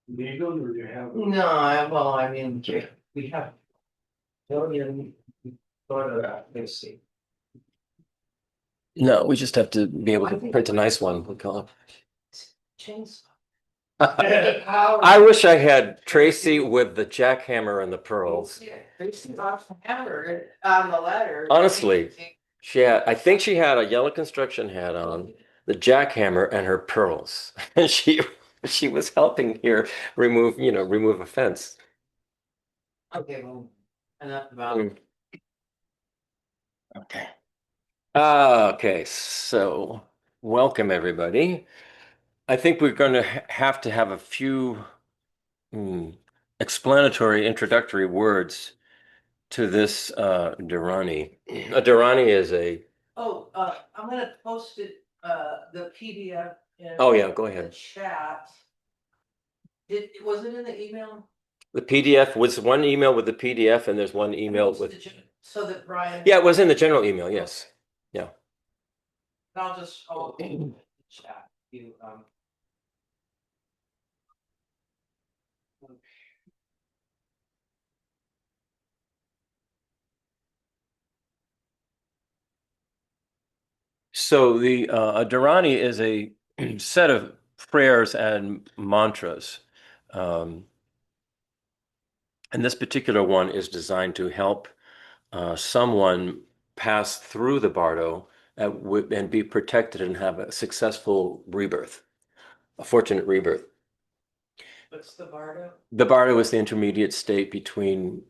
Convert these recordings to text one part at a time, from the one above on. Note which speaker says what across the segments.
Speaker 1: legal or you have?
Speaker 2: No, well, I mean, we have billion sort of that, let's see.
Speaker 3: No, we just have to be able to print a nice one. We call it.
Speaker 2: Chainsaw.
Speaker 3: I wish I had Tracey with the jackhammer and the pearls.
Speaker 2: Yeah, Tracy lost the hammer on the letter.
Speaker 3: Honestly, I think she had a yellow construction hat on, the jackhammer and her pearls. And she was helping here remove a fence.
Speaker 2: Okay, well, enough about.
Speaker 3: Okay. Okay, so welcome everybody. I think we're going to have to have a few explanatory introductory words to this Dharani. A Dharani is a.
Speaker 2: Oh, I'm gonna post it, the PDF in.
Speaker 3: Oh yeah, go ahead.
Speaker 2: The chat. Was it in the email?
Speaker 3: The PDF was one email with the PDF, and there's one email with.
Speaker 2: So that Brian.
Speaker 3: Yeah, it was in the general email. Yes. Yeah.
Speaker 2: I'll just chat you.
Speaker 3: So the a Dharani is a set of prayers and mantras. And this particular one is designed to help someone pass through the bardo and be protected and have a successful rebirth, a fortunate rebirth.
Speaker 2: What's the bardo?
Speaker 3: The bardo is the intermediate state between,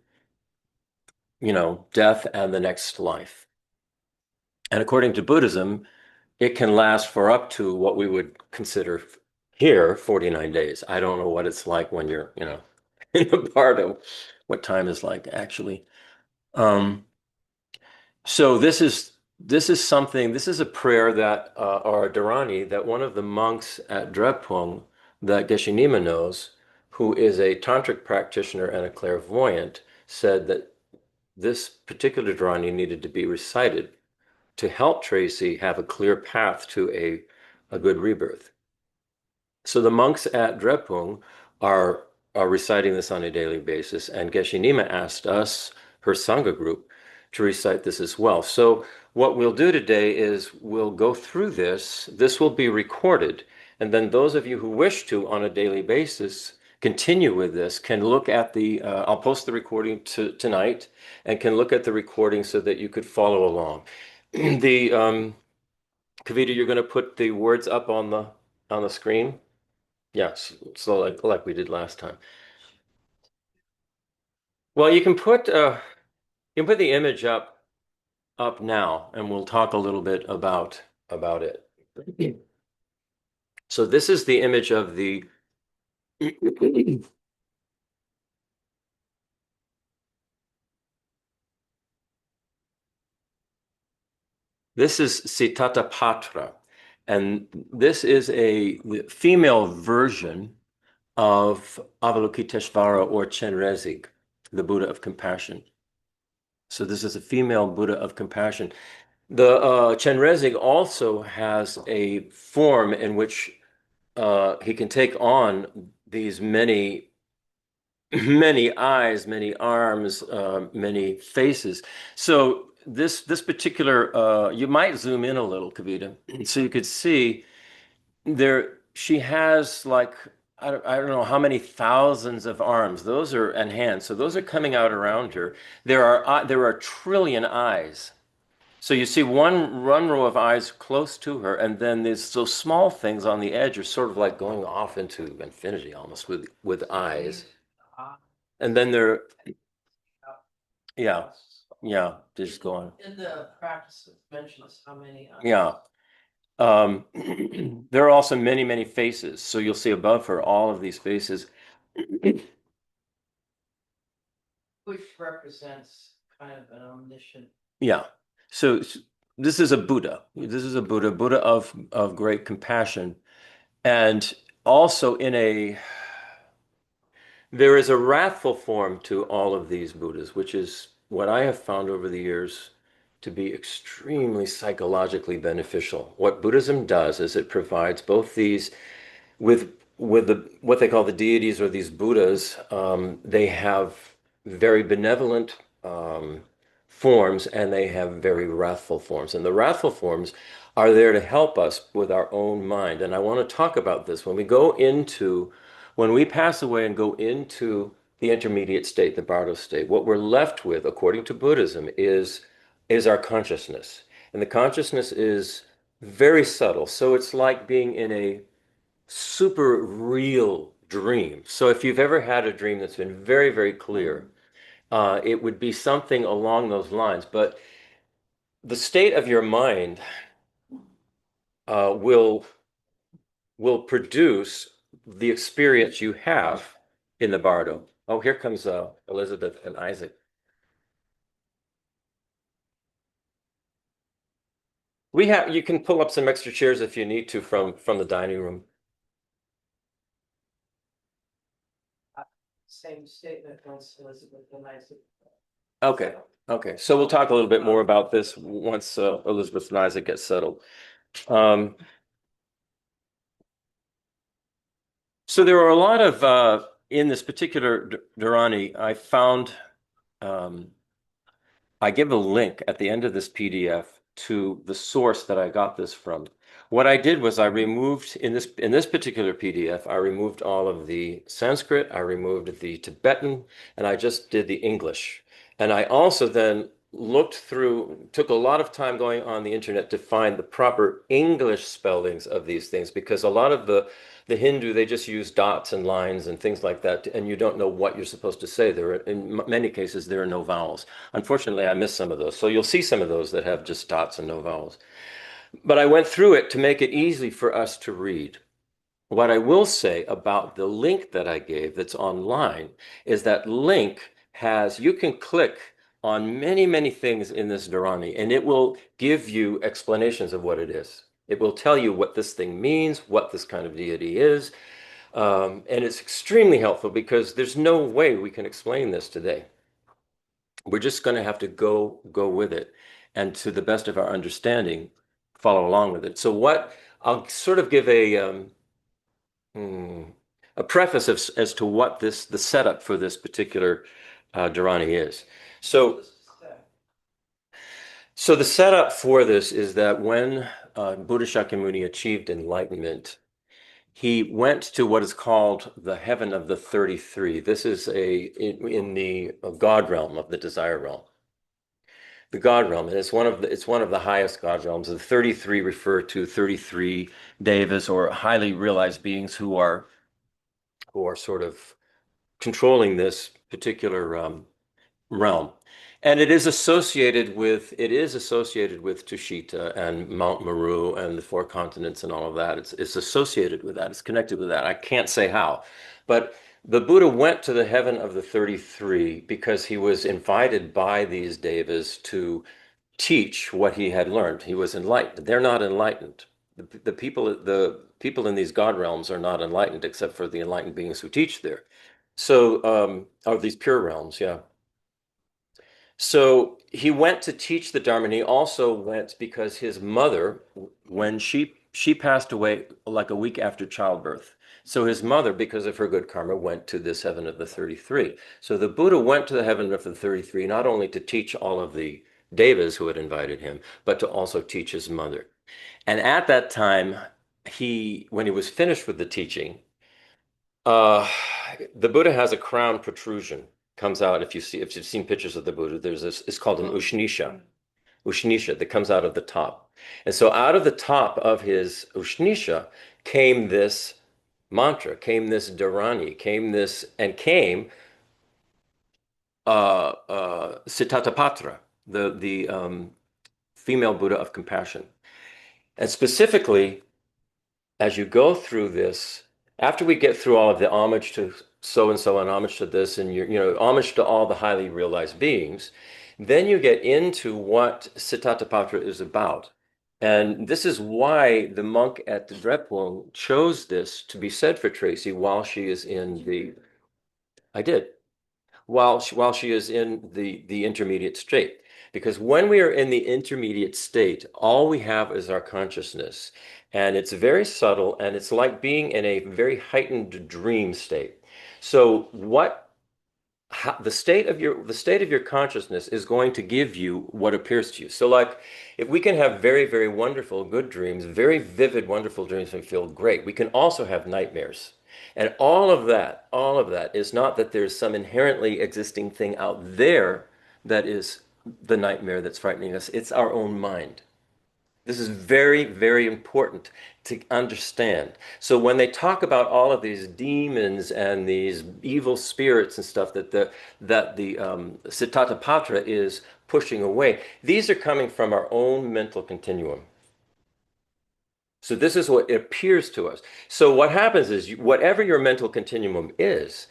Speaker 3: death and the next life. And according to Buddhism, it can last for up to what we would consider here 49 days. I don't know what it's like when you're, in the bardo, what time is like actually. So this is a prayer that or a Dharani that one of the monks at Drepung that Geshe Nima knows, who is a tantric practitioner and a clairvoyant, said that this particular Dharani needed to be recited to help Tracey have a clear path to a good rebirth. So the monks at Drepung are reciting this on a daily basis, and Geshe Nima asked us, her Sangha group, to recite this as well. So what we'll do today is we'll go through this. This will be recorded, and then those of you who wish to, on a daily basis, continue with this, can look at I'll post the recording tonight, and can look at the recording so that you could follow along. Kavita, you're going to put the words up on the screen? Yes, so like we did last time. Well, you can put the image up now, and we'll talk a little bit about it. So this is the image of the this is Sitatapatra, and this is a female version of Avalokiteshvara or Chenrezig, the Buddha of Compassion. So this is a female Buddha of Compassion. The Chenrezig also has a form in which he can take on these many, many eyes, many arms, many faces. So this particular, you might zoom in a little, Kavita, so you could see there. She has like I don't know how many thousands of arms. Those are and hands. So those are coming out around her. There are a trillion eyes. So you see one row of eyes close to her, and then there's those small things on the edge are sort of like going off into infinity almost with eyes. And then there, yeah, just going.
Speaker 2: In the practice it mentions how many.
Speaker 3: Yeah. There are also many, many faces. So you'll see above her all of these faces.
Speaker 2: Which represents kind of an omniscient.
Speaker 3: Yeah. So this is a Buddha. This is a Buddha of great compassion. And also there is a wrathful form to all of these Buddhas, which is what I have found over the years to be extremely psychologically beneficial. What Buddhism does is it provides both these with with what they call the deities or these Buddhas, they have very benevolent forms and they have very wrathful forms. And the wrathful forms are there to help us with our own mind. And I want to talk about this when we pass away and go into the intermediate state, the bardo state, what we're left with, according to Buddhism, is our consciousness. And the consciousness is very subtle. So it's like being in a super real dream. So if you've ever had a dream that's been very, very clear, it would be something along those lines. But the state of your mind uh, will will produce the experience you have in the bardo. Oh, here comes Elizabeth and Isaac. You can pull up some extra chairs if you need to from the dining room.
Speaker 2: Same statement once Elizabeth and Isaac.
Speaker 3: Okay. Okay. So we'll talk a little bit more about this once Elizabeth and Isaac get settled. Um, so there are a lot of in this particular Dharani, um, I give a link at the end of this PDF to the source that I got this from. What I did was I removed in this particular PDF, I removed all of the Sanskrit, I removed the Tibetan, and I just did the English. And I also then took a lot of time going on the internet to find the proper English spellings of these things, because a lot of the Hindu, they just use dots and lines and things like that, and you don't know what you're supposed to say. In many cases, there are no vowels. Unfortunately, I missed some of those. So you'll see some of those that have just dots and no vowels. But I went through it to make it easy for us to read. What I will say about the link that I gave that's online is that link you can click on many, many things in this Dharani, and it will give you explanations of what it is. It will tell you what this thing means, what this kind of deity is. And it's extremely helpful because there's no way we can explain this today. We're just going to have to go with it, and to the best of our understanding, follow along with it. So I'll sort of give hmm, a preface as to what the setup for this particular Dharani is. So, so the setup for this is that when Buddha Shakyamuni achieved enlightenment, he went to what is called the heaven of the 33. This is in the God realm of the desire realm. The God realm, and it's one of the highest God realms. The 33 refer to 33 devas or highly realized beings who are sort of controlling this particular realm. And it is associated with Tushita and Mount Meru and the four continents and all of that. It's associated with that. It's connected with that. I can't say how. But the Buddha went to the heaven of the 33 because he was invited by these devas to teach what he had learned. He was enlightened. They're not enlightened. The people in these God realms are not enlightened except for the enlightened beings who teach there. So, or these pure realms, yeah. So he went to teach the Dharma, and he also went because his mother, when she passed away like a week after childbirth. So his mother, because of her good karma, went to this heaven of the 33. So the Buddha went to the heaven of the 33 not only to teach all of the devas who had invited him, but to also teach his mother. And at that time, when he was finished with the teaching, uh, the Buddha has a crown protrusion. Comes out if you've seen pictures of the Buddha. There's this. It's called an ushnisha that comes out of the top. And so out of the top of his ushnisha came this mantra, came this dharani, came Sitatapatra, the female Buddha of compassion, and specifically, as you go through this, after we get through all of the homage to so and so and homage to this and homage to all the highly realized beings, then you get into what Sitatapatra is about. And this is why the monk at the Drepung chose this to be said for Tracy while she is in I did, while she is in the intermediate state. Because when we are in the intermediate state, all we have is our consciousness. And it's very subtle, and it's like being in a very heightened dream state. So the state of your consciousness is going to give you what appears to you. So like if we can have very, very wonderful good dreams, very vivid wonderful dreams and feel great, we can also have nightmares. And all of that is not that there's some inherently existing thing out there that is the nightmare that's frightening us. It's our own mind. This is very, very important to understand. So when they talk about all of these demons and these evil spirits and stuff that the Sitatapatra is pushing away, these are coming from our own mental continuum. So this is what it appears to us. So what happens is whatever your mental continuum is,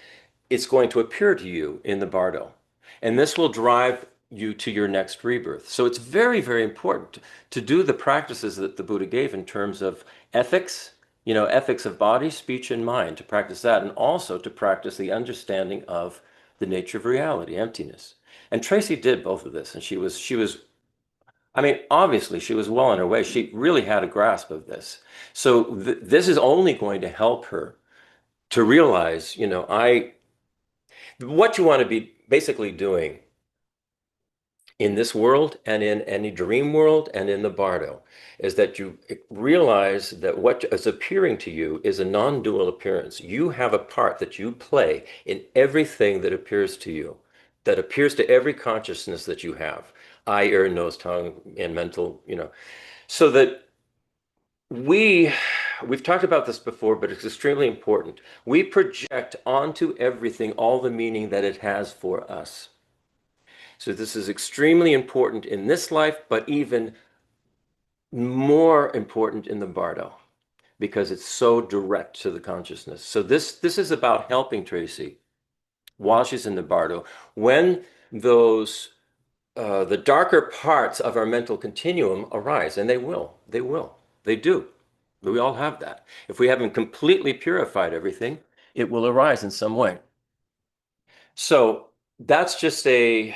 Speaker 3: it's going to appear to you in the bardo. And this will drive you to your next rebirth. So it's very, very important to do the practices that the Buddha gave in terms of ethics, ethics of body, speech, and mind, to practice that, and also to practice the understanding of the nature of reality, emptiness. And Tracy did both of this, and I mean, obviously, she was well on her way. She really had a grasp of this. So this is only going to help her to realize, what you want to be basically doing in this world and in any dream world and in the bardo is that you realize that what is appearing to you is a non-dual appearance. You have a part that you play in everything that appears to you, that appears to every consciousness that you have, eye, ear, nose, tongue, and mental, so that we've talked about this before, but it's extremely important. We project onto everything all the meaning that it has for us. So this is extremely important in this life, but even more important in the bardo because it's so direct to the consciousness. So this is about helping Tracy while she's in the bardo when those the darker parts of our mental continuum arise, and they do. We all have that. If we haven't completely purified everything, it will arise in some way. So that's just an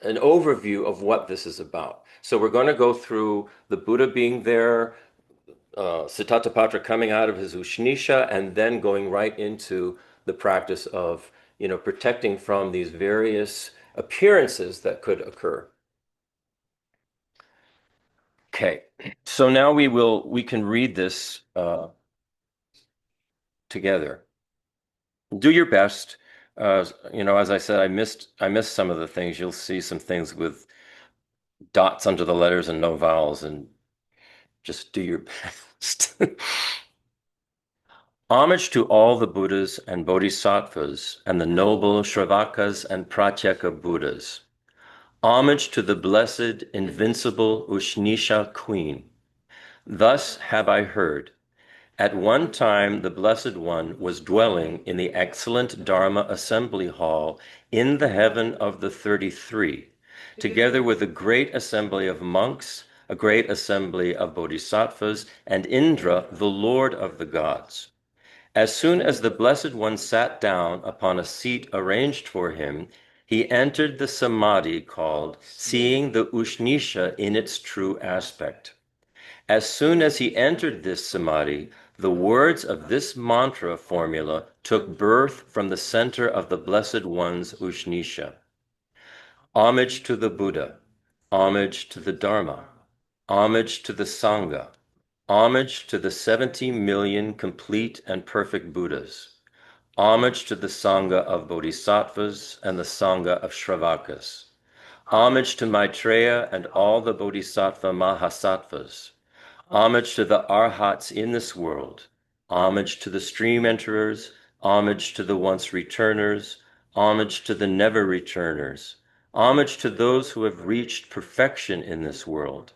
Speaker 3: overview of what this is about. So we're going to go through the Buddha being there, Sitatapatra coming out of his Ushnisha, and then going right into the practice of, protecting from these various appearances that could occur. Okay, so now we can read this together. Do your best. As I said, I missed some of the things. You'll see some things with dots under the letters and no vowels, and just do your best. Homage to all the Buddhas and Bodhisattvas and the noble Shravakas and Pratyeka Buddhas. Homage to the blessed, invincible Ushnisha Queen. Thus have I heard. At one time, the Blessed One was dwelling in the excellent Dharma assembly hall in the heaven of the 33, together with a great assembly of monks, a great assembly of bodhisattvas, and Indra, the Lord of the gods. As soon as the Blessed One sat down upon a seat arranged for him, he entered the samadhi called Seeing the Ushnisha in its true aspect. As soon as he entered this samadhi, the words of this mantra formula took birth from the center of the Blessed One's Ushnisha. Homage to the Buddha, homage to the Dharma, homage to the Sangha, homage to the 70 million complete and perfect Buddhas, homage to the Sangha of Bodhisattvas and the Sangha of Shravakas, homage to Maitreya and all the Bodhisattva Mahasattvas, homage to the Arhats in this world, homage to the stream enterers, homage to the once returners, homage to the never returners, homage to those who have reached perfection in this world,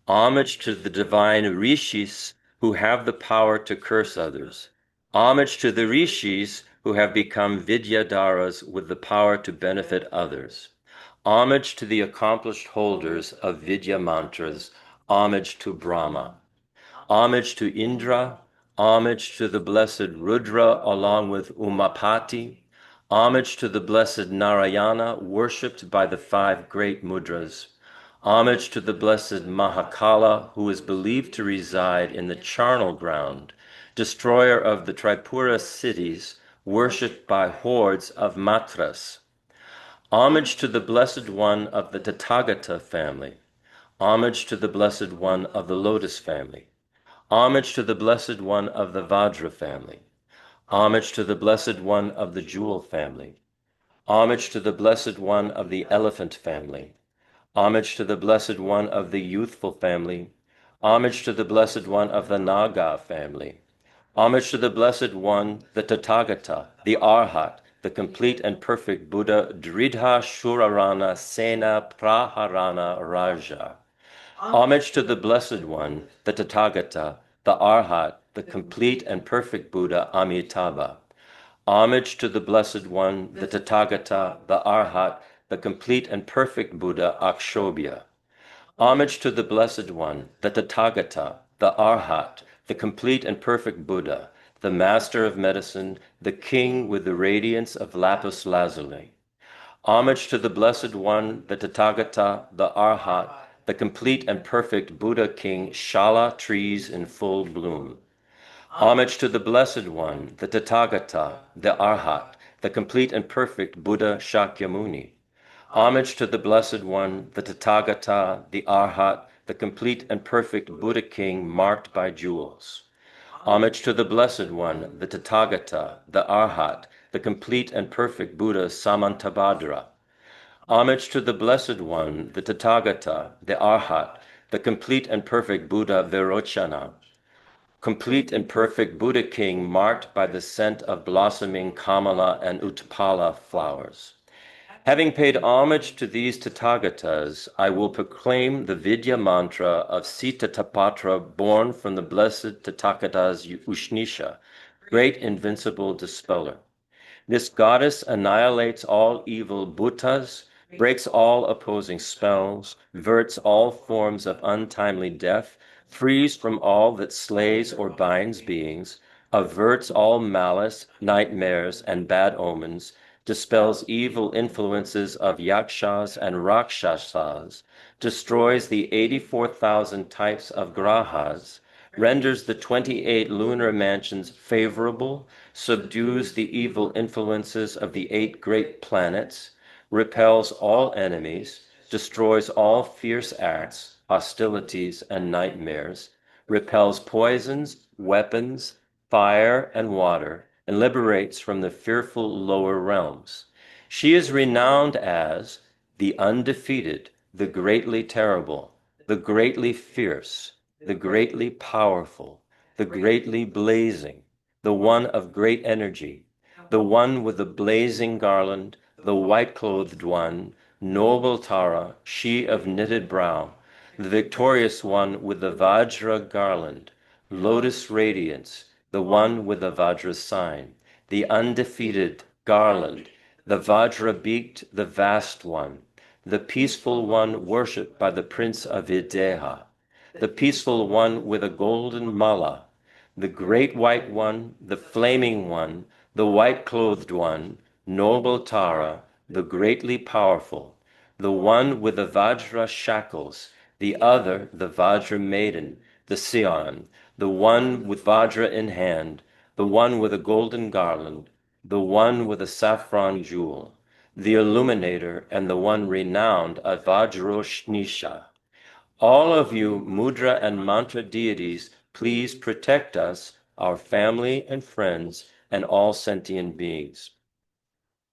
Speaker 3: homage to the divine rishis who have the power to curse others, homage to the rishis who have become vidyadharas with the power to benefit others, homage to the accomplished holders of vidya mantras, homage to Brahma, homage to Indra, homage to the blessed Rudra along with Umapati, Homage to the blessed Narayana, worshipped by the 5 great mudras. Homage to the blessed Mahakala, who is believed to reside in the charnel ground, destroyer of the Tripura cities, worshipped by hordes of matras. Homage to the Blessed One of the Tathagata family. Homage to the Blessed One of the Lotus family. Homage to the Blessed One of the Vajra family. Homage to the Blessed One of the Jewel family. Homage to the Blessed One of the Elephant family. Homage to the Blessed One of the Youthful family. Homage to the Blessed One of the Naga family. Homage to the Blessed One, the Tathagata, the Arhat, the complete and perfect Buddha, Dridha Shurarana Sena Praharana Raja. Homage to the Blessed One, the Tathagata, the Arhat, the complete and perfect Buddha, Amitabha. Homage to the Blessed One, the Tathagata, the Arhat, the complete and perfect Buddha, Akshobhya. Homage to the Blessed One, the Tathagata, the Arhat, the complete and perfect Buddha, the Master of Medicine, the King with the radiance of lapis lazuli. Homage to the Blessed One, the Tathagata, the Arhat, the complete and perfect Buddha King, Shala trees in full bloom. Homage to the Blessed One, the Tathagata, the Arhat, the complete and perfect Buddha Shakyamuni. Homage to the Blessed One, the Tathagata, the Arhat, the complete and perfect Buddha King marked by jewels. Homage to the Blessed One, the Tathagata, the Arhat, the complete and perfect Buddha Samantabhadra. Homage to the Blessed One, the Tathagata, the Arhat, the complete and perfect Buddha Virochana. Complete and perfect Buddha King marked by the scent of blossoming Kamala and Utpala flowers. Having paid homage to these Tathagatas, I will proclaim the Vidya mantra of Sitatapatra born from the blessed Tathagata's Ushnisha, great invincible dispeller. This goddess annihilates all evil bhutas, breaks all opposing spells, verts all forms of untimely death, frees from all that slays or binds beings, averts all malice, nightmares, and bad omens, dispels evil influences of yakshas and rakshasas, destroys the 84,000 types of grahas, renders the 28 lunar mansions favorable, subdues the evil influences of the 8 great planets, repels all enemies, destroys all fierce acts, hostilities, and nightmares, repels poisons, weapons, fire, and water, and liberates from the fearful lower realms. She is renowned as the undefeated, the greatly terrible, the greatly fierce, the greatly powerful, the greatly blazing, the one of great energy, the one with the blazing garland, the white-clothed one, noble Tara, she of knitted brow, the victorious one with the Vajra garland, lotus radiance, the one with the Vajra sign, the undefeated garland, the Vajra-beaked, the vast one, the peaceful one worshipped by the Prince of Videha, the peaceful one with a golden mala, the great white one, the flaming one, the white-clothed one, noble Tara, the greatly powerful, the one with the Vajra shackles, the other the Vajra maiden, the Sion, the one with Vajra in hand, the one with a golden garland, the one with a saffron jewel, the illuminator, and the one renowned as Vajroshnisha. All of you mudra and mantra deities, please protect us, our family and friends, and all sentient beings.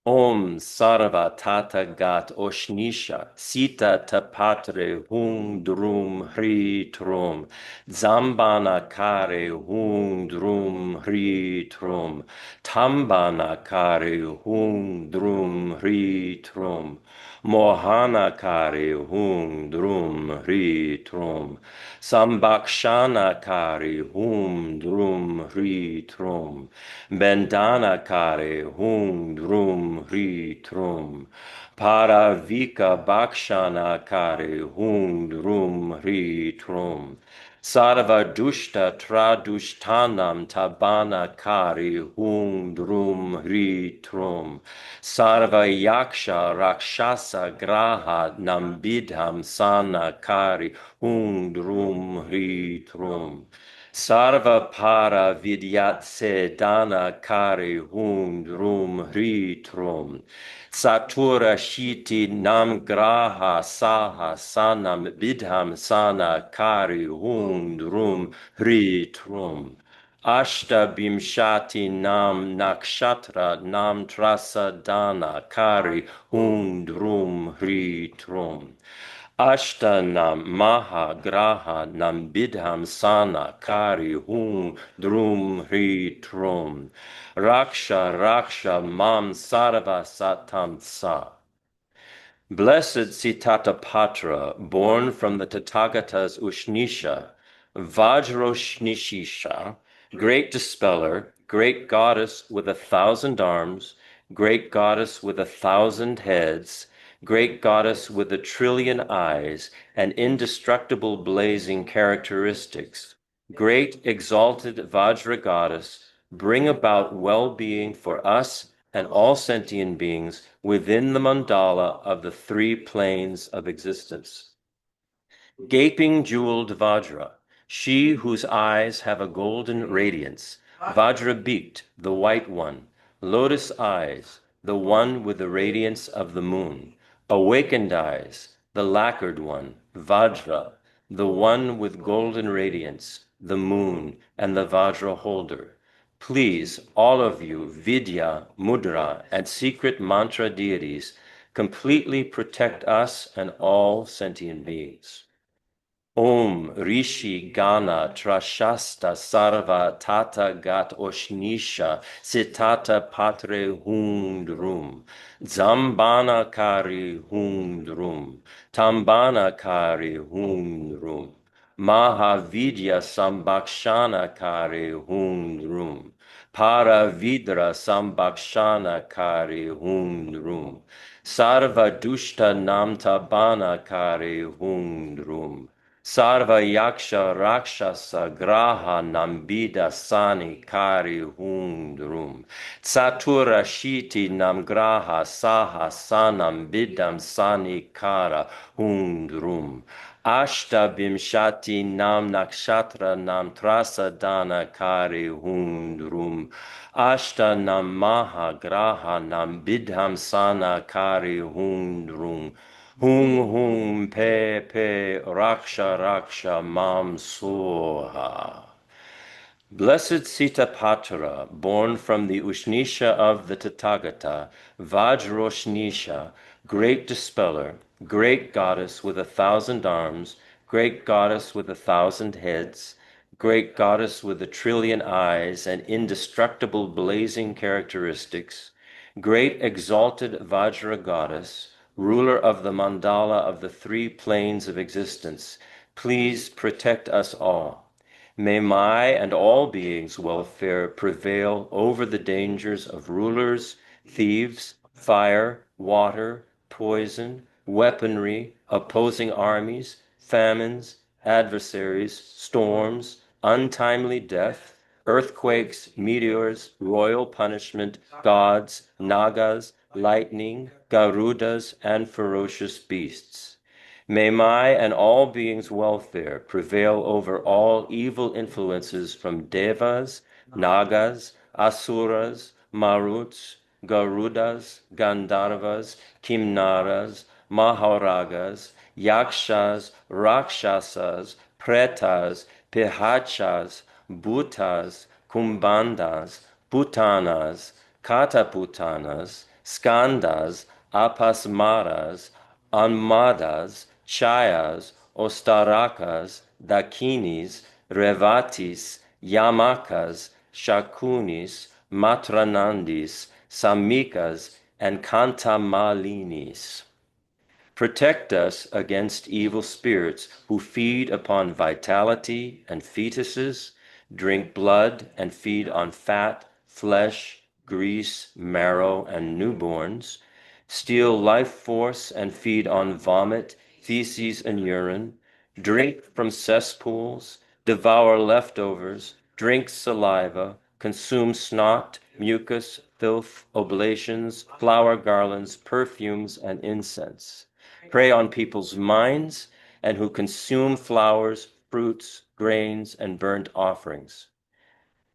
Speaker 3: Om Sarva Tata Gat Oshnisha Sita Tapatre Hung Drum Hri Trum Zambana Kare Hung Drum Hri Trum Tambana Kare Hung Drum Hri Trum Mohana Kare Hung Drum Hri Trum Sambakshana Kare Hung Drum Hri Trum Bendana Kare Hung Drum Hri Trum Paravika Bakshana Kare Hung Drum Hri Trum Sarva dushta tradushtanam tabana kari hum drum hri trum. Sarva yaksha rakshasa graha nambidham sana kari hum drum hri trum. Sarva para vidyat se dana kari hum drum hri trum. Satura shiti nam graha saha sanam bidham sana kari hum drum hri trum. Ashta bimshati nam nakshatra nam trasadana kari hum drum hri trum. Ashtanam maha graha nam bidham sana kari hum drum hri trum. Raksha raksha mam sarva satam sa. Blessed Sitatapatra, born from the Tathagata's Ushnisha, Vajroshnishisha, great dispeller, great goddess with 1,000 arms, great goddess with 1,000 heads, great goddess with 1,000,000,000 eyes, and indestructible blazing characteristics, great exalted Vajra goddess, bring about well-being for us and all sentient beings within the mandala of the 3 planes of existence. Gaping jeweled Vajra, she whose eyes have a golden radiance, Vajra-beaked, the white one, lotus eyes, the one with the radiance of the moon, awakened eyes, the lacquered one, Vajra, the one with golden radiance, the moon, and the Vajra holder. Please, all of you, Vidya, Mudra, and secret mantra deities, completely protect us and all sentient beings. Om Rishi Gana Trashasta Sarva Tata Gat Oshnisha Sitata Patre Hundrum Zambana Kari Hundrum Tambana Kari Hundrum Mahavidya Sambakshana Kari Hundrum Paravidra Sambakshana Kari Hundrum Sarva Dushta Namtabana Kari Hundrum Sarva yaksha rakshasa graha nambida sani kari hundrum. Satura shiti nam graha saha sanam bidam sani kara hundrum. Ashta bimshati nam nakshatra nam trasadana kari hundrum. Ashta nam maha graha nam bidham sana kari hundrum. Hum hum pe pe raksha raksha mam soha. Blessed Sitatapatra, born from the Ushnisha of the Tathagata, Vajroshnisha, great dispeller, great goddess with 1,000 arms, great goddess with 1,000 heads, great goddess with 1,000,000,000 eyes and indestructible blazing characteristics, great exalted Vajra goddess, ruler of the mandala of the 3 planes of existence, please protect us all. May my and all beings' welfare prevail over the dangers of rulers, thieves, fire, water, poison, weaponry, opposing armies, famines, adversaries, storms, untimely death, earthquakes, meteors, royal punishment, gods, nagas, lightning, garudas, and ferocious beasts. May my and all beings' welfare prevail over all evil influences from devas, nagas, asuras, maruts, garudas, gandharvas, kimnaras, maharagas, yakshas, rakshasas, pretas, pihachas, bhutas, kumbhandas, putanas, kataputanas, skandas, apasmaras, anmadas, chayas, ostarakas, dakinis, revatis, yamakas, shakunis, matranandis, samikas, and kantamalinis. Protect us against evil spirits who feed upon vitality and fetuses, drink blood and feed on fat, flesh, grease, marrow, and newborns, steal life force and feed on vomit, feces, and urine, drink from cesspools, devour leftovers, drink saliva, consume snot, mucus, filth, oblations, flower garlands, perfumes, and incense. Prey on people's minds, and who consume flowers, fruits, grains, and burnt offerings.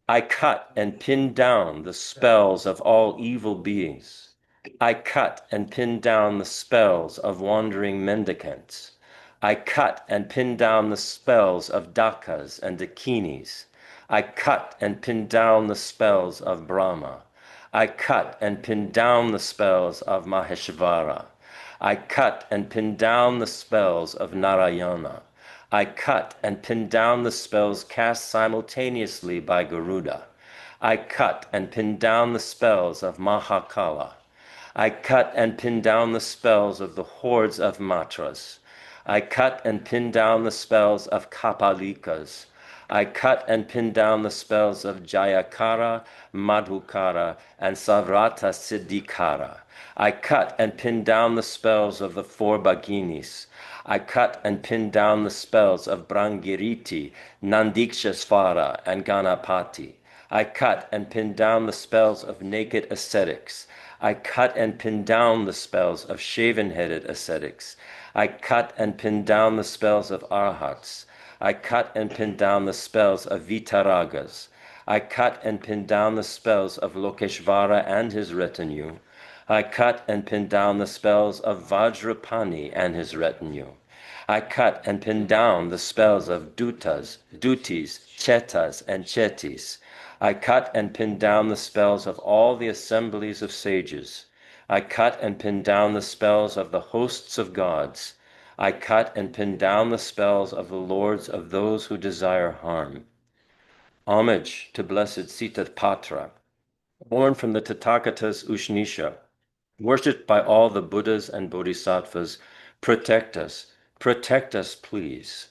Speaker 3: I cut and pin down the spells of all evil beings. I cut and pin down the spells of wandering mendicants. I cut and pin down the spells of dakas and dakinis. I cut and pin down the spells of Brahma. I cut and pin down the spells of Maheshvara. I cut and pin down the spells of Narayana. I cut and pin down the spells cast simultaneously by Garuda. I cut and pin down the spells of Mahakala. I cut and pin down the spells of the hordes of Matras. I cut and pin down the spells of Kapalikas. I cut and pin down the spells of Jayakara, Madhukara, and Savrata Siddhikara. I cut and pin down the spells of the four Bhaginis. I cut and pin down the spells of Brangiriti, Nandikshasvara, and Ganapati. I cut and pin down the spells of naked ascetics. I cut and pin down the spells of shaven-headed ascetics. I cut and pin down the spells of arhats. I cut and pin down the spells of vitaragas. I cut and pin down the spells of Lokeshvara and his retinue. I cut and pin down the spells of Vajrapani and his retinue. I cut and pin down the spells of dutas, dutis, chetas, and chetis. I cut and pin down the spells of all the assemblies of sages. I cut and pin down the spells of the hosts of gods. I cut and pin down the spells of the lords of those who desire harm. Homage to Blessed Sitatapatra, born from the Tathagata's Ushnisha, worshipped by all the Buddhas and Bodhisattvas. Protect us, please.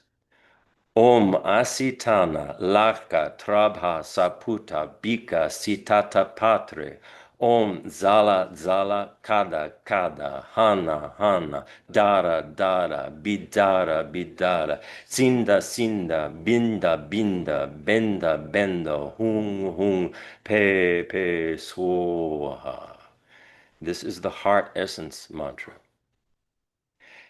Speaker 3: Om Asitana Laka Trabha Saputa Bika Sitatapatre. Om Zala Zala Kada Kada Hana Hana Dara Dara Bidara Bidara Sinda Sinda Binda Binda Benda Benda Hung Hung Pe Pe Swaha. This is the heart essence mantra.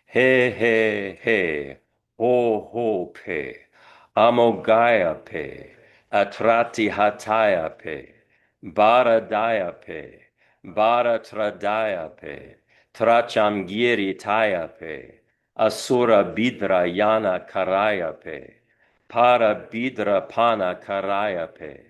Speaker 3: He he he, ho ho pe, amogaya pe, atrati hataya pe, baradaya pe, baratradaya pe, trachamgiri taya pe, asura bidra yana karaya pe, para bidra pana karaya pe,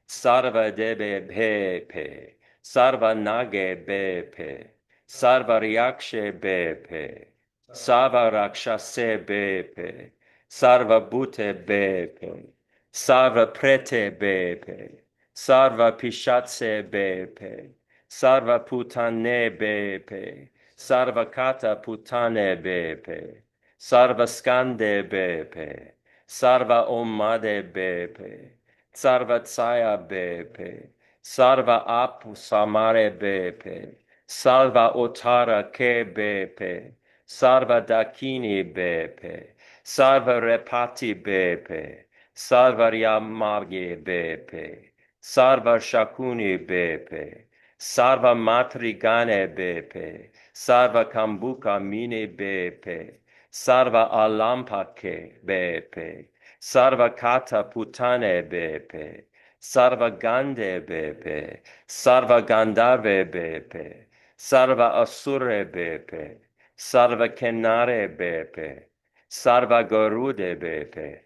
Speaker 3: sarva debe be pe, sarva nage be pe, sarva riakshe be pe, Sarva rakshase bepe, sarva bhute bepe, sarva prete bepe, sarva pishatse bepe, sarva putane bepe, sarva kata putane bepe, sarva skande bepe, sarva omade bepe, sarva tsaya bepe, sarva apu samare bepe, salva otara ke bepe, Sarva dakini bepe, sarva repati bepe, sarva ryamagi bepe, sarva shakuni bepe, sarva matrigane bepe, sarva kambuka mini bepe, sarva alampake bepe, sarva kata putane bepe, sarva gande bepe, sarva gandave bepe, sarva asure bepe, Sarva Kenare Bepe, Sarva Garude Bepe,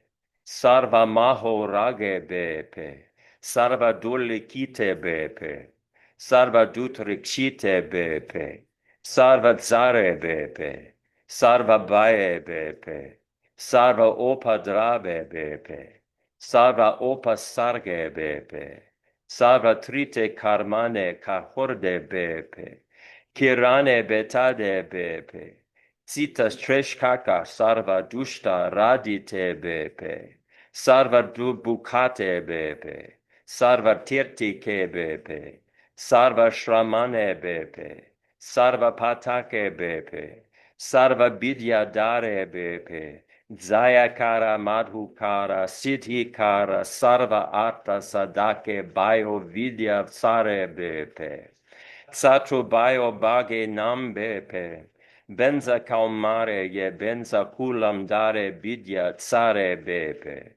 Speaker 3: Sarva Maho Rage Bepe, Sarva Dulikite Bepe, Sarva Dutrikshite Bepe, Sarva Zare Bepe, Sarva Baye Bepe, Sarva Opadrabe Bepe, Sarva Opasarge Bepe, Sarva Trite Karmane Kahorde Bepe, Kirane betade bepe, citas treshkaka sarva dushta radite bepe, sarva bukate bepe, sarva tirtike bepe, sarva shramane bepe, sarva patake bepe, sarva bidyadare bepe, Jayakara, Madhukara, Siddhikara, Sarva Artha Sadake, Bayo Vidya Sarebepe, Satru Bayo Bage Nambepe, Benza Kalmare Ye Benza Kulam Dare Vidya Tsarebepe,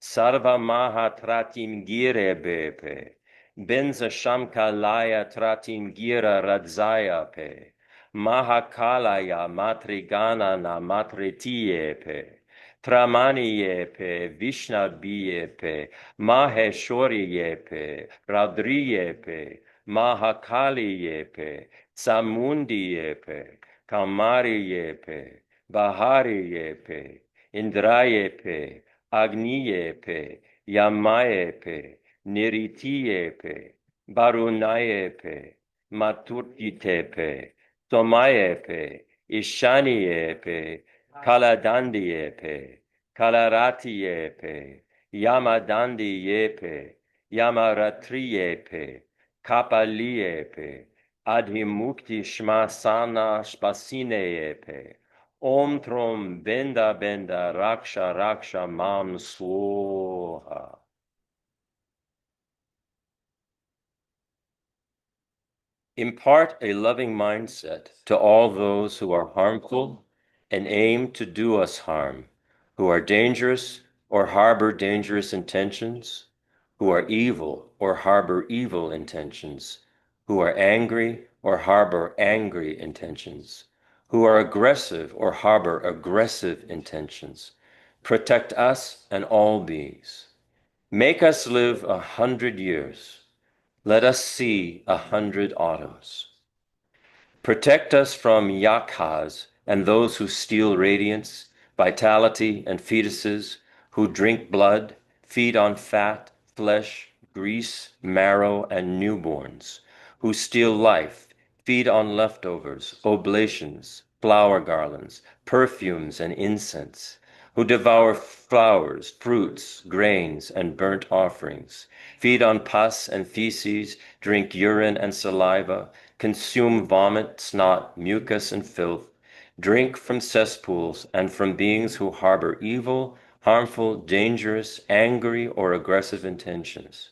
Speaker 3: Sarva Maha Tratim Gire Bepe, Benza Shamkalaya Tratim Gira Radzaya Pe, Mahakalaya Matrigana na Matritiye Pe, Pramaniyepe, Vishnabhiyepe, Maheshwariyepe, Radriyepe, Mahakaliyepe, Samundiyepe, Kamariyepe, Bahariyepe, Indrayepe, Agniyepe, Yamayepe, Niritiyepe, Barunayepe, Maturgitepe, Somayepe, Ishaniyepe, Kaladandiepe, Kalaratiepe, Yamadandiepe, Yamaratriepe, Kapaliepe, Adhimukti Shmasana Spasineepe, Om Trom Benda Benda Raksha Raksha Mam Swaha. Impart a loving mindset to all those who are harmful and aim to do us harm, who are dangerous or harbor dangerous intentions, who are evil or harbor evil intentions, who are angry or harbor angry intentions, who are aggressive or harbor aggressive intentions. Protect us and all beings. Make us live 100 years. Let us see 100 autumns. Protect us from yakhas and those who steal radiance, vitality, and fetuses, who drink blood, feed on fat, flesh, grease, marrow, and newborns, who steal life, feed on leftovers, oblations, flower garlands, perfumes, and incense, who devour flowers, fruits, grains, and burnt offerings, feed on pus and feces, drink urine and saliva, consume vomit, snot, mucus, and filth, drink from cesspools and from beings who harbor evil, harmful, dangerous, angry, or aggressive intentions.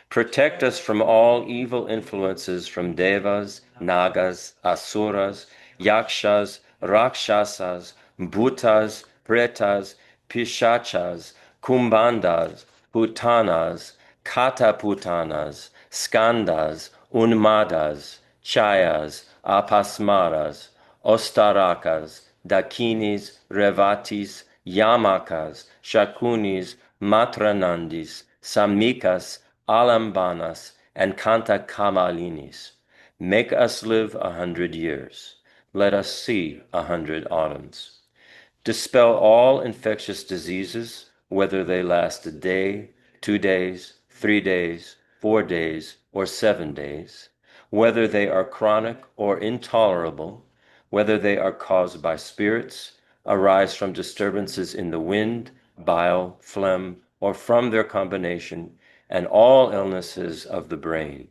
Speaker 3: Protect us from all evil influences from devas, nagas, asuras, yakshas, rakshasas, bhutas, pretas, pishachas, kumbhandas, putanas, kataputanas, skandas, unmadas, chayas, apasmaras, ostarakas, dakinis, revatis, yamakas, shakunis, matranandis, samikas, alambanas, and kantakamalinis. Make us live 100 years. Let us see 100 autumns. Dispel all infectious diseases, whether they last a day, 2 days, 3 days, 4 days, or 7 days, whether they are chronic or intolerable, whether they are caused by spirits, arise from disturbances in the wind, bile, phlegm, or from their combination, and all illnesses of the brain.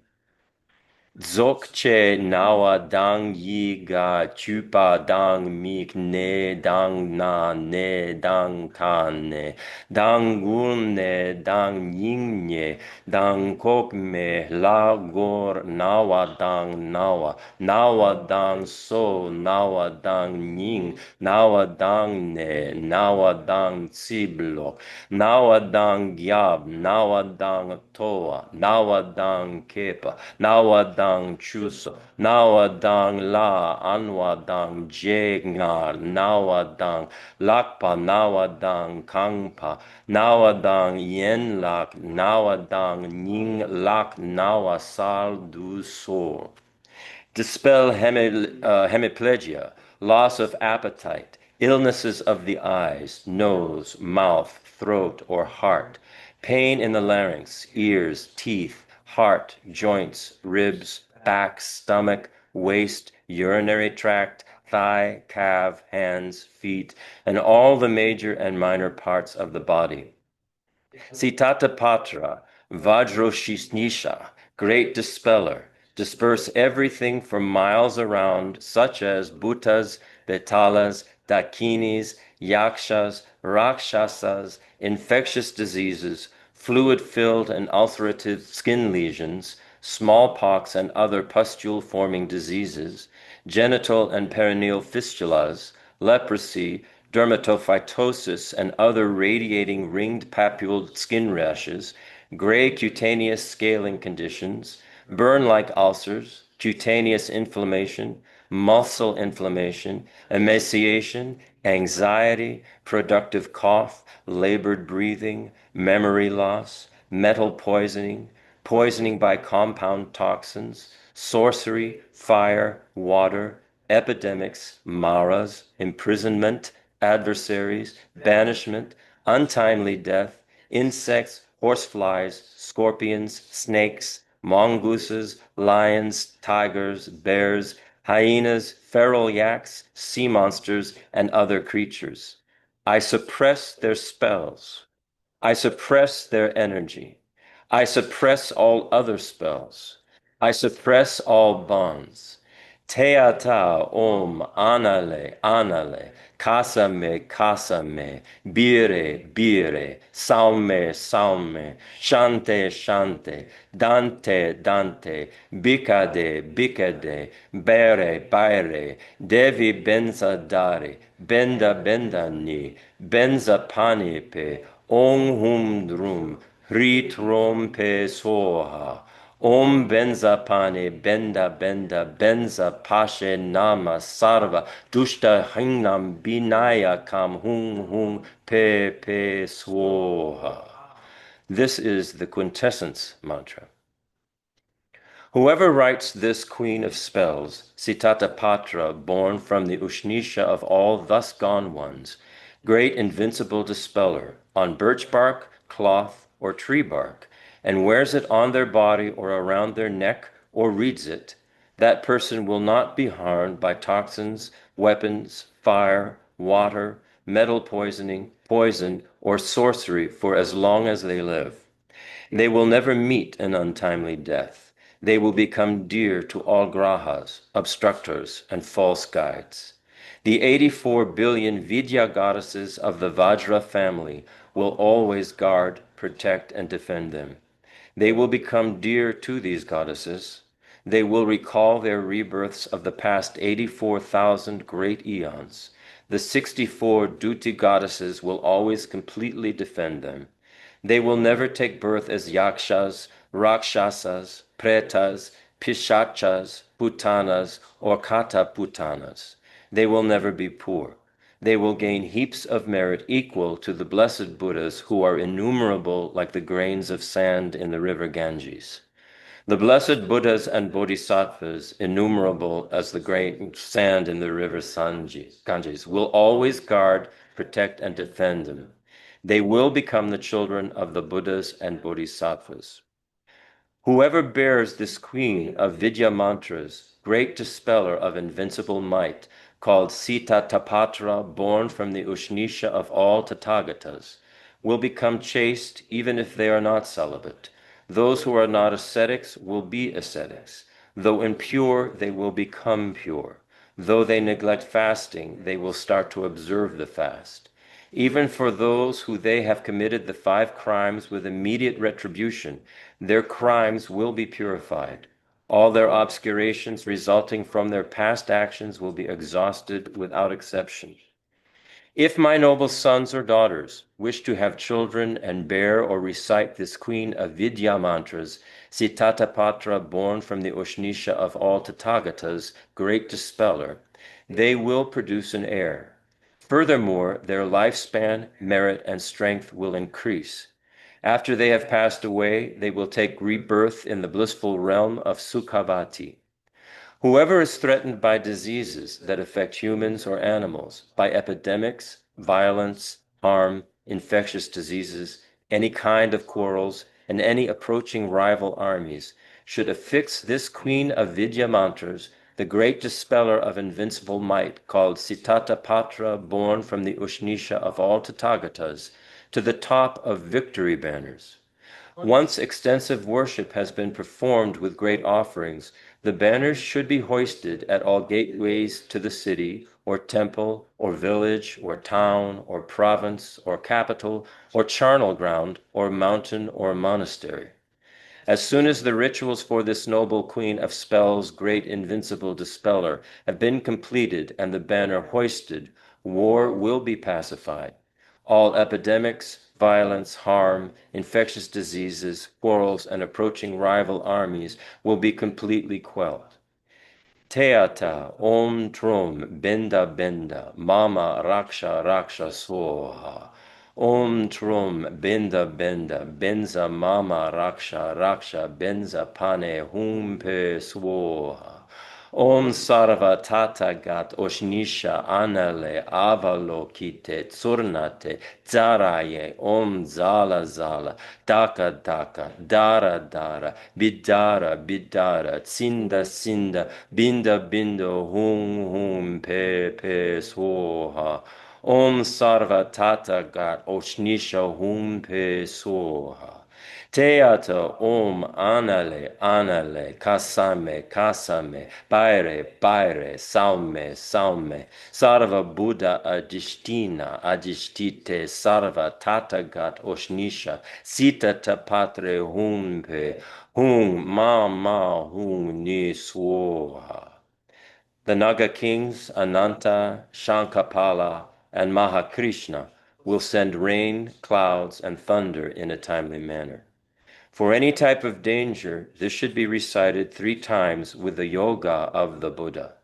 Speaker 3: Dzogche nawa dang yi ga chupa dang mik ne dang na ne dang kan ne dang gun ne dang ying ne dang kok me la gor nawa dang nawa nawa dang so nawa dang ying nawa dang ne nawa dang tsiblo nawa dang gyab nawa dang toa nawa dang kepa nawa dang chuso, nawa dang la, anwa dang jengar, nawa dang lakpa, nawa dang kangpa, nawa dang yen lak, nawa dang ning lak, nawa sal du so. Dispel hemiplegia, loss of appetite, illnesses of the eyes, nose, mouth, throat, or heart, pain in the larynx, ears, teeth, heart, joints, ribs, back, stomach, waist, urinary tract, thigh, calf, hands, feet, and all the major and minor parts of the body. Sitatapatra, Vajroshisnisha, great dispeller, disperse everything for miles around, such as bhutas, betalas, dakinis, yakshas, rakshasas, infectious diseases, fluid-filled and ulcerative skin lesions, smallpox and other pustule-forming diseases, genital and perineal fistulas, leprosy, dermatophytosis and other radiating ringed papule skin rashes, gray cutaneous scaling conditions, burn-like ulcers, cutaneous inflammation, muscle inflammation, emaciation, anxiety, productive cough, labored breathing, memory loss, metal poisoning, poisoning by compound toxins, sorcery, fire, water, epidemics, maras, imprisonment, adversaries, banishment, untimely death, insects, horseflies, scorpions, snakes, mongooses, lions, tigers, bears, hyenas, feral yaks, sea monsters, and other creatures. I suppress their spells. I suppress their energy. I suppress all other spells. I suppress all bonds. Teata om anale anale, kasame kasame, bire bire, salme salme, shante shante, dante dante, bicade bicade, bere bere, devi benza dari, benda benda ni, benza pani pe, ong hum drum, hrit rom pe soha. Om benza pane benda benda benza pashe nama sarva dushta hingnam binaya kam hung hung pe pe swoha. This is the quintessence mantra. Whoever writes this queen of spells, Sitatapatra, born from the Ushnisha of all thus gone ones, great invincible dispeller, on birch bark, cloth, or tree bark, and wears it on their body or around their neck, or reads it, that person will not be harmed by toxins, weapons, fire, water, metal poisoning, poison, or sorcery for as long as they live. They will never meet an untimely death. They will become dear to all grahas, obstructors, and false guides. The 84 billion Vidya goddesses of the Vajra family will always guard, protect, and defend them. They will become dear to these goddesses. They will recall their rebirths of the past 84,000 great eons. The 64 Duty goddesses will always completely defend them. They will never take birth as yakshas, rakshasas, pretas, pishachas, putanas, or kata putanas. They will never be poor. They will gain heaps of merit equal to the blessed Buddhas who are innumerable like the grains of sand in the river Ganges. The blessed Buddhas and Bodhisattvas, innumerable as the grain of sand in the river Ganges, will always guard, protect, and defend them. They will become the children of the Buddhas and Bodhisattvas. Whoever bears this queen of Vidya mantras, great dispeller of invincible might, called Sitatapatra, born from the Ushnisha of all Tathagatas, will become chaste even if they are not celibate. Those who are not ascetics will be ascetics. Though impure, they will become pure. Though they neglect fasting, they will start to observe the fast. Even for those who they have committed the 5 crimes with immediate retribution, their crimes will be purified. All their obscurations resulting from their past actions will be exhausted without exception. If my noble sons or daughters wish to have children and bear or recite this queen of Vidya mantras, Sitatapatra, born from the Ushnisha of all Tathagatas, great dispeller, they will produce an heir. Furthermore, their lifespan, merit, and strength will increase. After they have passed away, they will take rebirth in the blissful realm of Sukhavati. Whoever is threatened by diseases that affect humans or animals, by epidemics, violence, harm, infectious diseases, any kind of quarrels, and any approaching rival armies, should affix this queen of Vidya mantras, the great dispeller of invincible might, called Sitatapatra, born from the Ushnisha of all Tathagatas, to the top of victory banners. Once extensive worship has been performed with great offerings, the banners should be hoisted at all gateways to the city, or temple, or village, or town, or province, or capital, or charnel ground, or mountain, or monastery. As soon as the rituals for this noble queen of spells, great invincible dispeller, have been completed and the banner hoisted, war will be pacified. All epidemics, violence, harm, infectious diseases, quarrels, and approaching rival armies will be completely quelled. Teata Om Trum Benda Benda Mama Raksha Raksha Soha. Om Trum Benda Benda Benza Mama Raksha Raksha Benza Pane Hum Pe Swoha. Om Sarva Tatagat Oshnisha Anale Avalokite Tsurnate Zaraye Om Zala Zala Daka Daka Dara Dara Bidara Bidara Tsinda Sinda Binda Bindo Hum Hum Pe Pe Soha. Om Sarva Tatagat Oshnisha Hum Pe Soha. Teata Om Anale Anale Kasame Kasame Baire Baire Saume Saume Sarva Buddha Adishtina Adishtite Sarva Tatagat Oshnisha Sitatapatra Humpe Hum Ma Ma Hum Ni Swoha. The Naga kings Ananta, Shankapala, and Mahakrishna will send rain, clouds, and thunder in a timely manner. For any type of danger, this should be recited 3 times with the yoga of the Buddha.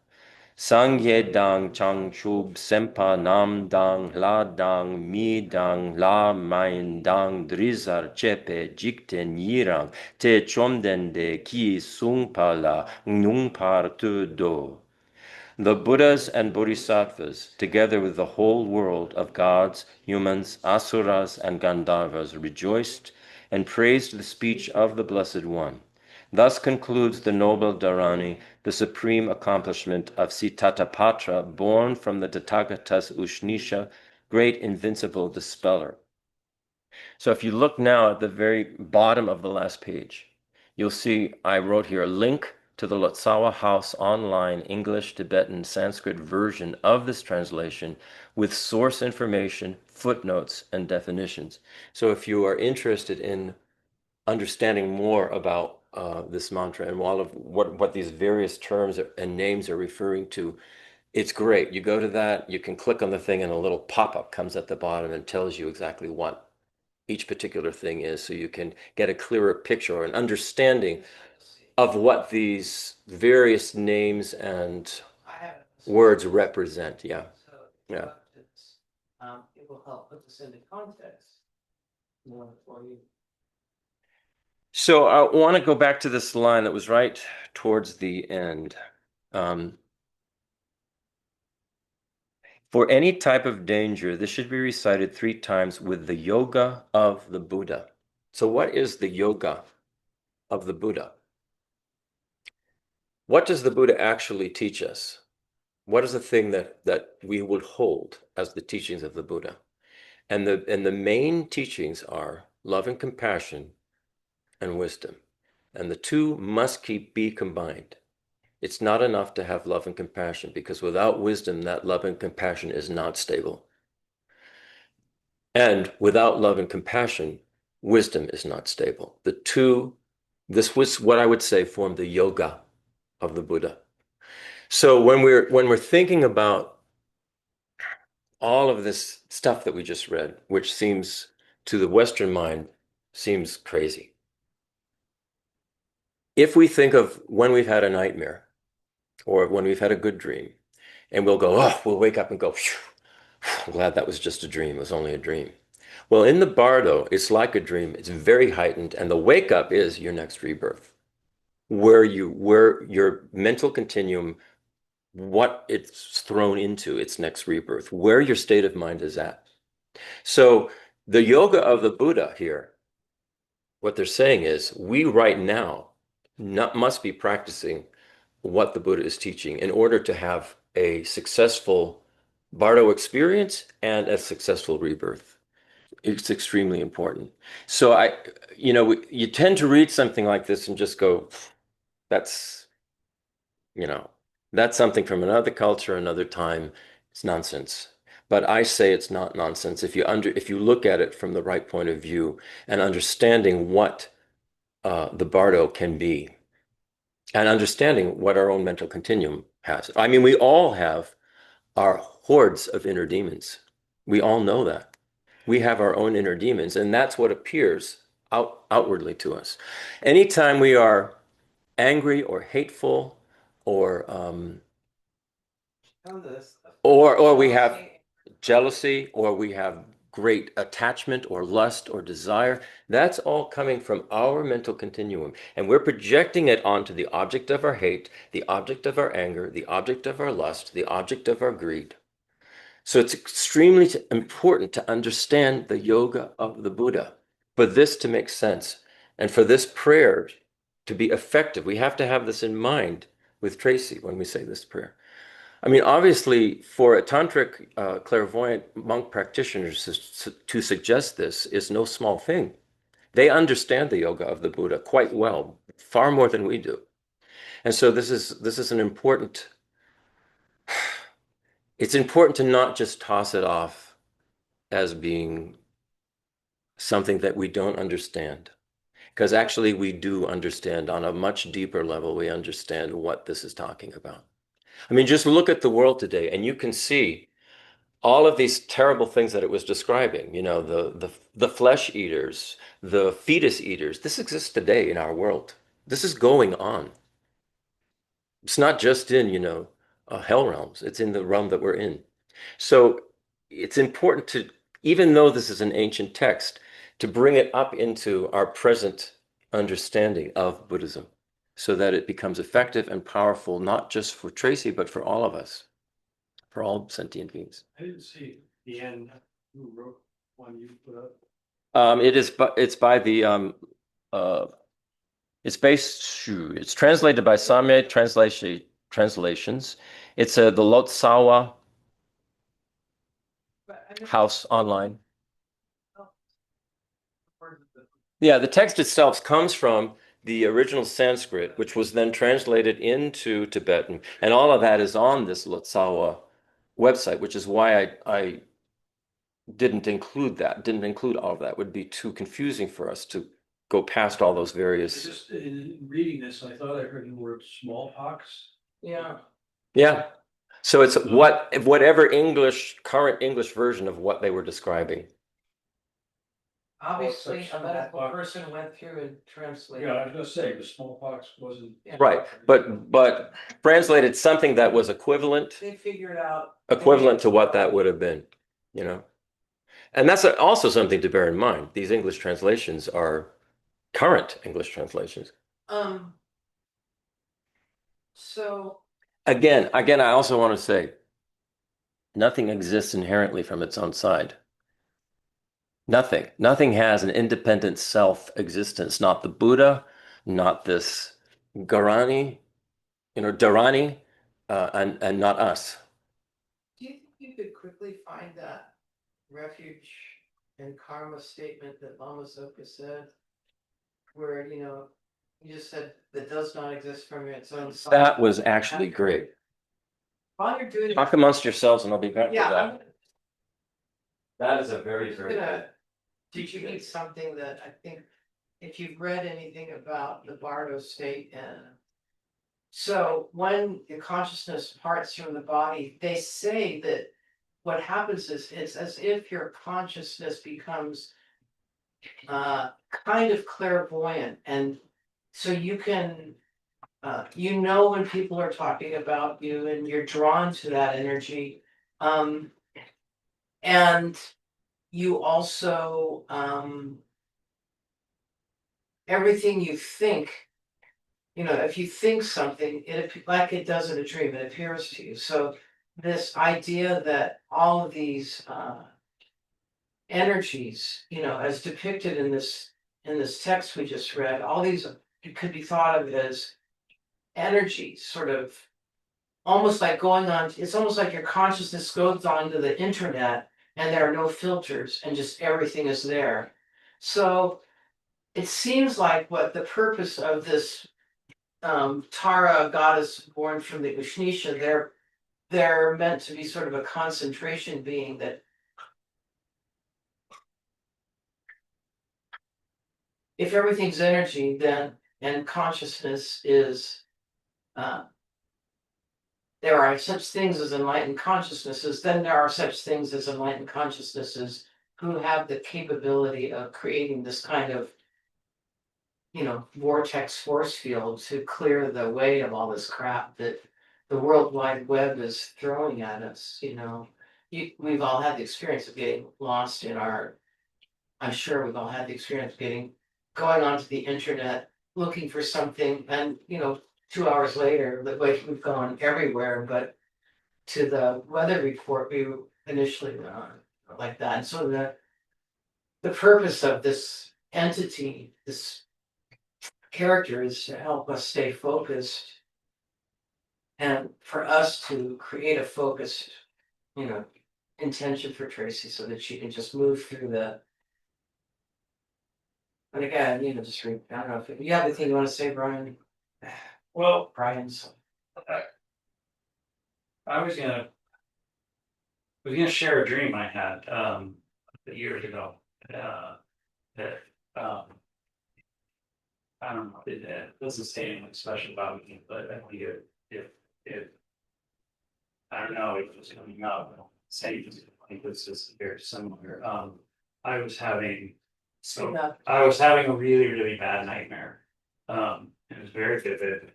Speaker 3: Sangye dang chang chub sempa nam dang la dang mi dang la main dang drizar chepe jikten yirang te chomden de ki sungpa la nungpar tu do. The Buddhas and Bodhisattvas, together with the whole world of gods, humans, asuras, and Gandharvas, rejoiced and praised the speech of the Blessed One. Thus concludes the noble Dharani, the supreme accomplishment of Sitatapatra, born from the Tathagata's Ushnisha, great invincible dispeller. So if you look now at the very bottom of the last page, you'll see I wrote here a link to the Lotsawa House online English, Tibetan, Sanskrit version of this translation with source information, footnotes, and definitions. So if you are interested in understanding more about this mantra and all of what these various terms and names are referring to, it's great. You go to that, you can click on the thing, and a little pop-up comes at the bottom and tells you exactly what each particular thing is, so you can get a clearer picture or an understanding of what these various names and words represent. Yeah. Yeah.
Speaker 2: It will help put this into context more for you.
Speaker 3: So I want to go back to this line that was right towards the end. For any type of danger, this should be recited 3 times with the yoga of the Buddha. So what is the yoga of the Buddha? What does the Buddha actually teach us? What is the thing that we would hold as the teachings of the Buddha? And the main teachings are love and compassion and wisdom. And the two must be combined. It's not enough to have love and compassion, because without wisdom, that love and compassion is not stable. And without love and compassion, wisdom is not stable. The two, this was what I would say form the yoga of the Buddha. So when we're thinking about all of this stuff that we just read, which seems to the Western mind seems crazy. If we think of when we've had a nightmare or when we've had a good dream, and we'll wake up and go, I'm glad that was just a dream. It was only a dream. Well, in the bardo, it's like a dream. It's very heightened, and the wake up is your next rebirth, where your mental continuum, what it's thrown into its next rebirth, where your state of mind is at. So the yoga of the Buddha here, what they're saying is we right now must be practicing what the Buddha is teaching in order to have a successful bardo experience and a successful rebirth. It's extremely important. So you tend to read something like this and just go, that's, you know, that's something from another culture, another time. It's nonsense. But I say it's not nonsense if you look at it from the right point of view and understanding what the bardo can be and understanding what our own mental continuum has. I mean, we all have our hordes of inner demons. We all know that. We have our own inner demons, and that's what appears outwardly to us. Anytime we are angry or hateful or or we have jealousy or we have great attachment or lust or desire, that's all coming from our mental continuum. And we're projecting it onto the object of our hate, the object of our anger, the object of our lust, the object of our greed. So it's extremely important to understand the yoga of the Buddha, for this to make sense. And for this prayer to be effective, we have to have this in mind with Tracey when we say this prayer. I mean, obviously, for a tantric clairvoyant monk practitioner to suggest this is no small thing. They understand the yoga of the Buddha quite well, far more than we do. And so this is an important, it's important to not just toss it off as being something that we don't understand. Because actually we do understand on a much deeper level, we understand what this is talking about. I mean, just look at the world today and you can see all of these terrible things that it was describing, the flesh eaters, the fetus eaters. This exists today in our world. This is going on. It's not just in, hell realms. It's in the realm that we're in. So it's important to, even though this is an ancient text, to bring it up into our present understanding of Buddhism so that it becomes effective and powerful, not just for Tracey, but for all of us, for all sentient beings.
Speaker 1: I didn't see the end who wrote one you put up.
Speaker 3: It's by the it's translated by Samye translations. It's the Lotsawa House online. Yeah, the text itself comes from the original Sanskrit, which was then translated into Tibetan, and all of that is on this Lotsawa website, which is why I didn't include all of that. It would be too confusing for us to go past all those various.
Speaker 1: Just in reading this, I thought I heard the word smallpox.
Speaker 2: Yeah.
Speaker 3: Yeah. So it's whatever current English version of what they were describing.
Speaker 2: Obviously, a medical person went through and translated.
Speaker 1: Yeah, I was gonna say, the smallpox wasn't.
Speaker 3: Right, but translated something that was equivalent
Speaker 2: They figured out.
Speaker 3: to what that would have been, And that's also something to bear in mind. These English translations are current English translations.
Speaker 2: So
Speaker 3: Again, I also want to say, nothing exists inherently from its own side. Nothing has an independent self-existence. Not the Buddha, not this Dharani, and not us.
Speaker 2: do you think you could quickly find that refuge and karma statement that Lama Zopa said? Where, you just said that does not exist from its own side.
Speaker 3: That was actually great.
Speaker 2: While you're doing
Speaker 3: Talk amongst yourselves and I'll be back to
Speaker 2: yeah,
Speaker 3: that. That is a very, very good.
Speaker 2: Did you need something that I think if you've read anything about the bardo state and so when the consciousness parts from the body, they say that what happens is it's as if your consciousness becomes kind of clairvoyant, and so you can when people are talking about you and you're drawn to that energy, and you also everything you think, if you think something, like it does in a dream, it appears to you. So this idea that all of these energies, as depicted in this text we just read, all these could be thought of as energies, sort of almost like going on. It's almost like your consciousness goes onto the internet and there are no filters, and just everything is there. So it seems like what the purpose of this Tara goddess born from the Ushnisha, they're meant to be sort of a concentration being that if everything's energy, then and consciousness is there are such things as enlightened consciousnesses, then there are such things as enlightened consciousnesses who have the capability of creating this kind of, vortex force field to clear the way of all this crap that the World Wide Web is throwing at us, We've all had the experience of getting lost I'm sure we've all had the experience of going onto the internet, looking for something, and, 2 hours later, like we've gone everywhere, but to the weather report, we initially went on like that. And so the purpose of this entity, this character, is to help us stay focused and for us to create a focused, intention for Tracey so that she can just move through but again, just read. I don't know if you have anything you want to say, Brian.
Speaker 1: Well,
Speaker 2: Brian's.
Speaker 1: I was gonna share a dream I had years ago. That I don't know. It doesn't say anything special about me, but I think if I don't know if it was coming up. Same. I think it's just very similar. I was having a really really bad nightmare. It was very vivid.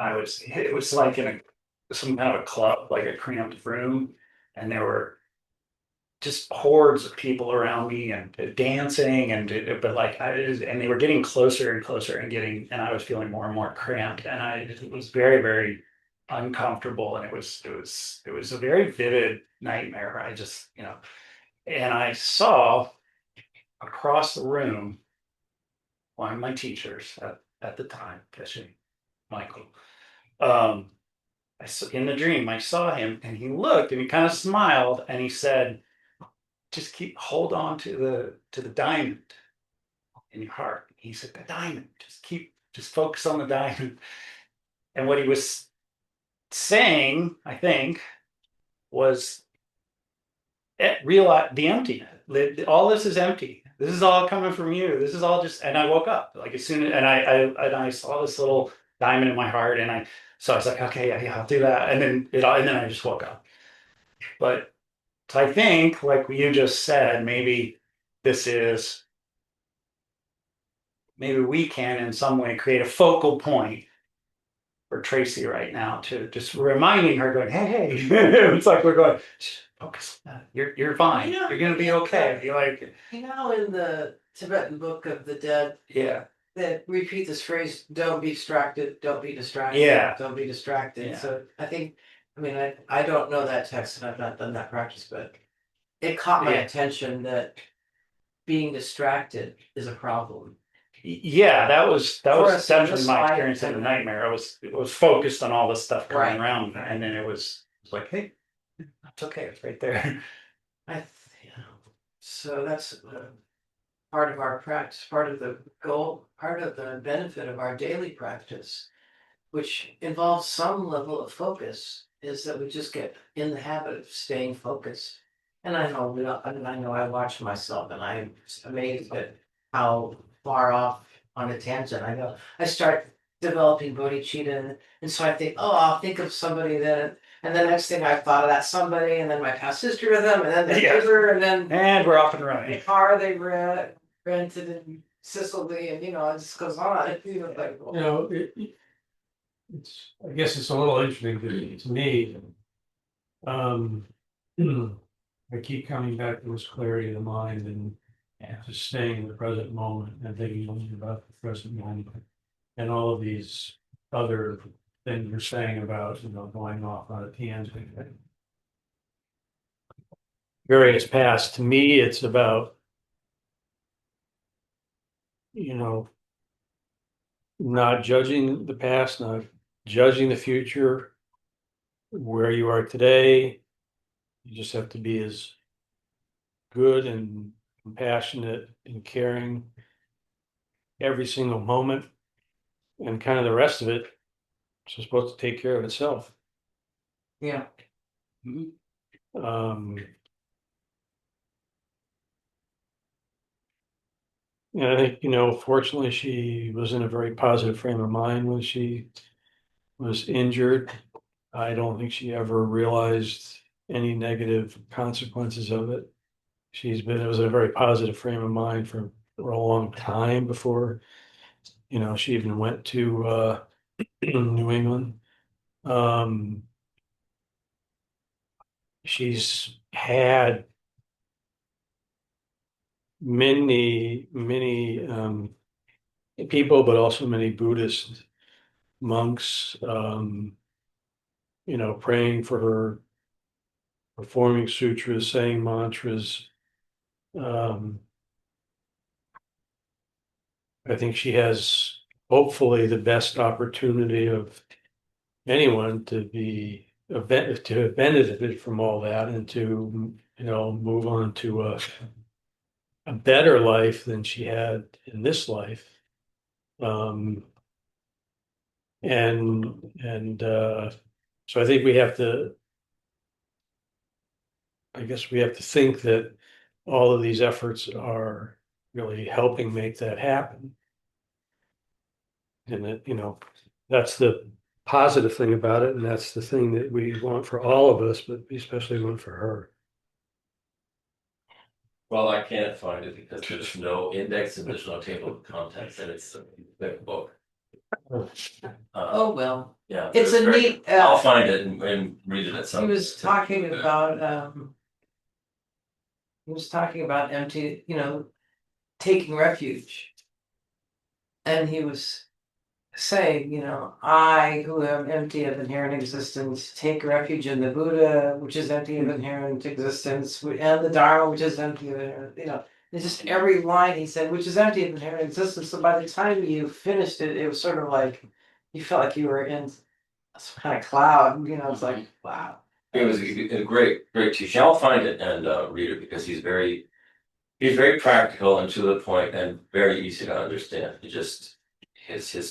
Speaker 1: It was like in some kind of a club, like a cramped room, and there were just hordes of people around me and dancing but like and they were getting closer and closer and I was feeling more and more cramped, and it was very very uncomfortable, and it was a very vivid nightmare. I just and I saw across the room one of my teachers at the time, Geshe Michael. In the dream, I saw him, and he looked, and he kind of smiled, and he said, "Just hold on to the diamond in your heart." He said, "The diamond. Just focus on the diamond." And what he was saying, I think, was realize the empty. All this is empty. This is all coming from you. This is all just. And I woke up like as soon as, and I saw this little diamond in my heart, so I was like, okay, yeah, I'll do that. And then I just woke up. But so I think, like you just said, maybe we can in some way create a focal point for Tracey right now to just reminding her, going, hey, it's like we're going, focus, you're fine. You're going to be okay. You're like,
Speaker 2: in the Tibetan Book of the Dead,
Speaker 1: yeah.
Speaker 2: That repeat this phrase, don't be distracted, don't be distracted,
Speaker 1: Yeah.
Speaker 2: don't be distracted.
Speaker 1: Yeah.
Speaker 2: So I think, I don't know that text and I've not done that practice, but it caught my attention that being distracted is a problem.
Speaker 1: Yeah, that was definitely my
Speaker 2: life,
Speaker 1: experience in the nightmare. I was focused on all this stuff going
Speaker 2: Right.
Speaker 1: around, and then it was like, hey, it's okay, it's right there.
Speaker 2: So that's part of our practice, part of the goal, part of the benefit of our daily practice, which involves some level of focus, is that we just get in the habit of staying focused. And I know, I watch myself, and I'm amazed at how far off on a tangent I go. I start developing bodhicitta, and so I think, oh, I'll think of somebody then, and the next thing I thought of that somebody, and then my past history with them, and then the neighbor, and then
Speaker 1: we're off and
Speaker 2: the
Speaker 1: running.
Speaker 2: car they rented in Sicily, and it just goes on. Like,
Speaker 4: it's, I guess it's a little interesting to me. I keep coming back to this clarity of the mind and just staying in the present moment and thinking only about the present moment and all of these other things you're saying about, going off on a tangent. Various paths. To me, it's about, not judging the past, not judging the future, where you are today. You just have to be as good and compassionate and caring every single moment, and kind of the rest of it is supposed to take care of itself.
Speaker 2: Yeah.
Speaker 4: Um, and I think, fortunately, she was in a very positive frame of mind when she was injured. I don't think she ever realized any negative consequences of it. It was a very positive frame of mind for a long time before, she even went to New England. She's had many people, but also many Buddhist monks, praying for her, performing sutras, saying mantras. Um, I think she has hopefully the best opportunity of anyone to have benefited from all that and to, move on to a better life than she had in this life. Um, and so I think I guess we have to think that all of these efforts are really helping make that happen. And that, that's the positive thing about it, and that's the thing that we want for all of us, but we especially want for her.
Speaker 3: Well, I can't find it because there's no index and there's no table of contents, and it's a big book.
Speaker 2: Oh, well,
Speaker 3: Yeah.
Speaker 2: it's a neat,
Speaker 3: I'll find it and read it at some.
Speaker 2: he was talking about, empty, taking refuge. And he was saying, I who am empty of inherent existence, take refuge in the Buddha, which is empty of inherent existence, and the Dharma, which is empty of inherent, it's just every line he said, which is empty of inherent existence. So by the time you finished it, it was sort of like, you felt like you were in some kind of cloud, it's like, wow.
Speaker 3: It was a great teaching. I'll find it and read it because he's very practical and to the point and very easy to understand. His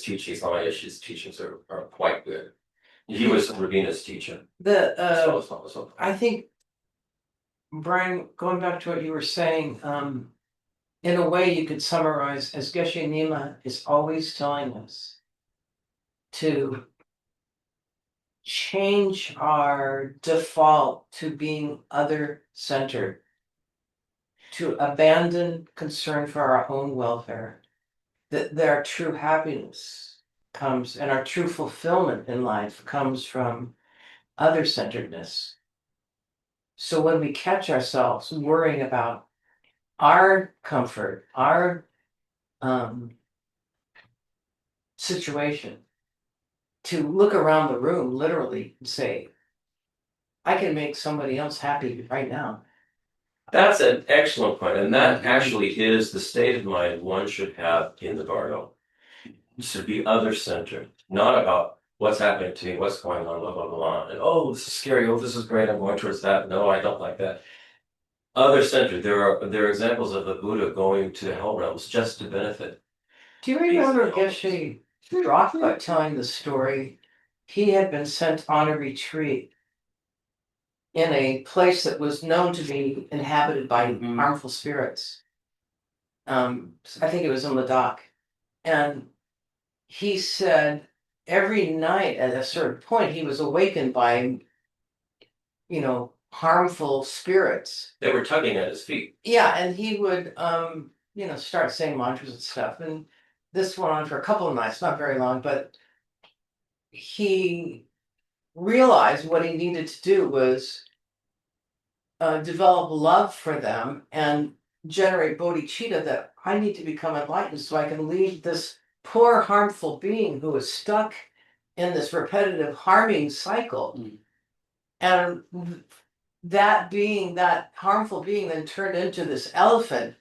Speaker 3: teachings, his teachings are quite good. He was Ravina's teacher.
Speaker 2: I think, Brian, going back to what you were saying, in a way you could summarize as Geshe Nima is always telling us to change our default to being other-centered, to abandon concern for our own welfare, that our true happiness comes and our true fulfillment in life comes from other-centeredness. So when we catch ourselves worrying about our comfort, our situation, to look around the room literally and say, I can make somebody else happy right now.
Speaker 3: That's an excellent point, and that actually is the state of mind one should have in the bardo. To be other-centered, not about what's happening to me, what's going on, blah, blah, blah, and oh, this is scary, oh, this is great, I'm going towards that, no, I don't like that. Other-centered, there are examples of the Buddha going to hell realms just to benefit.
Speaker 2: Do you remember Geshe Nima telling the story? He had been sent on a retreat in a place that was known to be inhabited by harmful spirits. I think it was in Ladakh. And he said every night at a certain point, he was awakened by, harmful spirits.
Speaker 3: They were tugging at his feet.
Speaker 2: Yeah, and he would, start saying mantras and stuff. And this went on for a couple of nights, not very long, but he realized what he needed to do was develop love for them and generate bodhicitta, that I need to become enlightened so I can leave this poor harmful being who is stuck in this repetitive harming cycle. And that harmful being then turned into this elephant,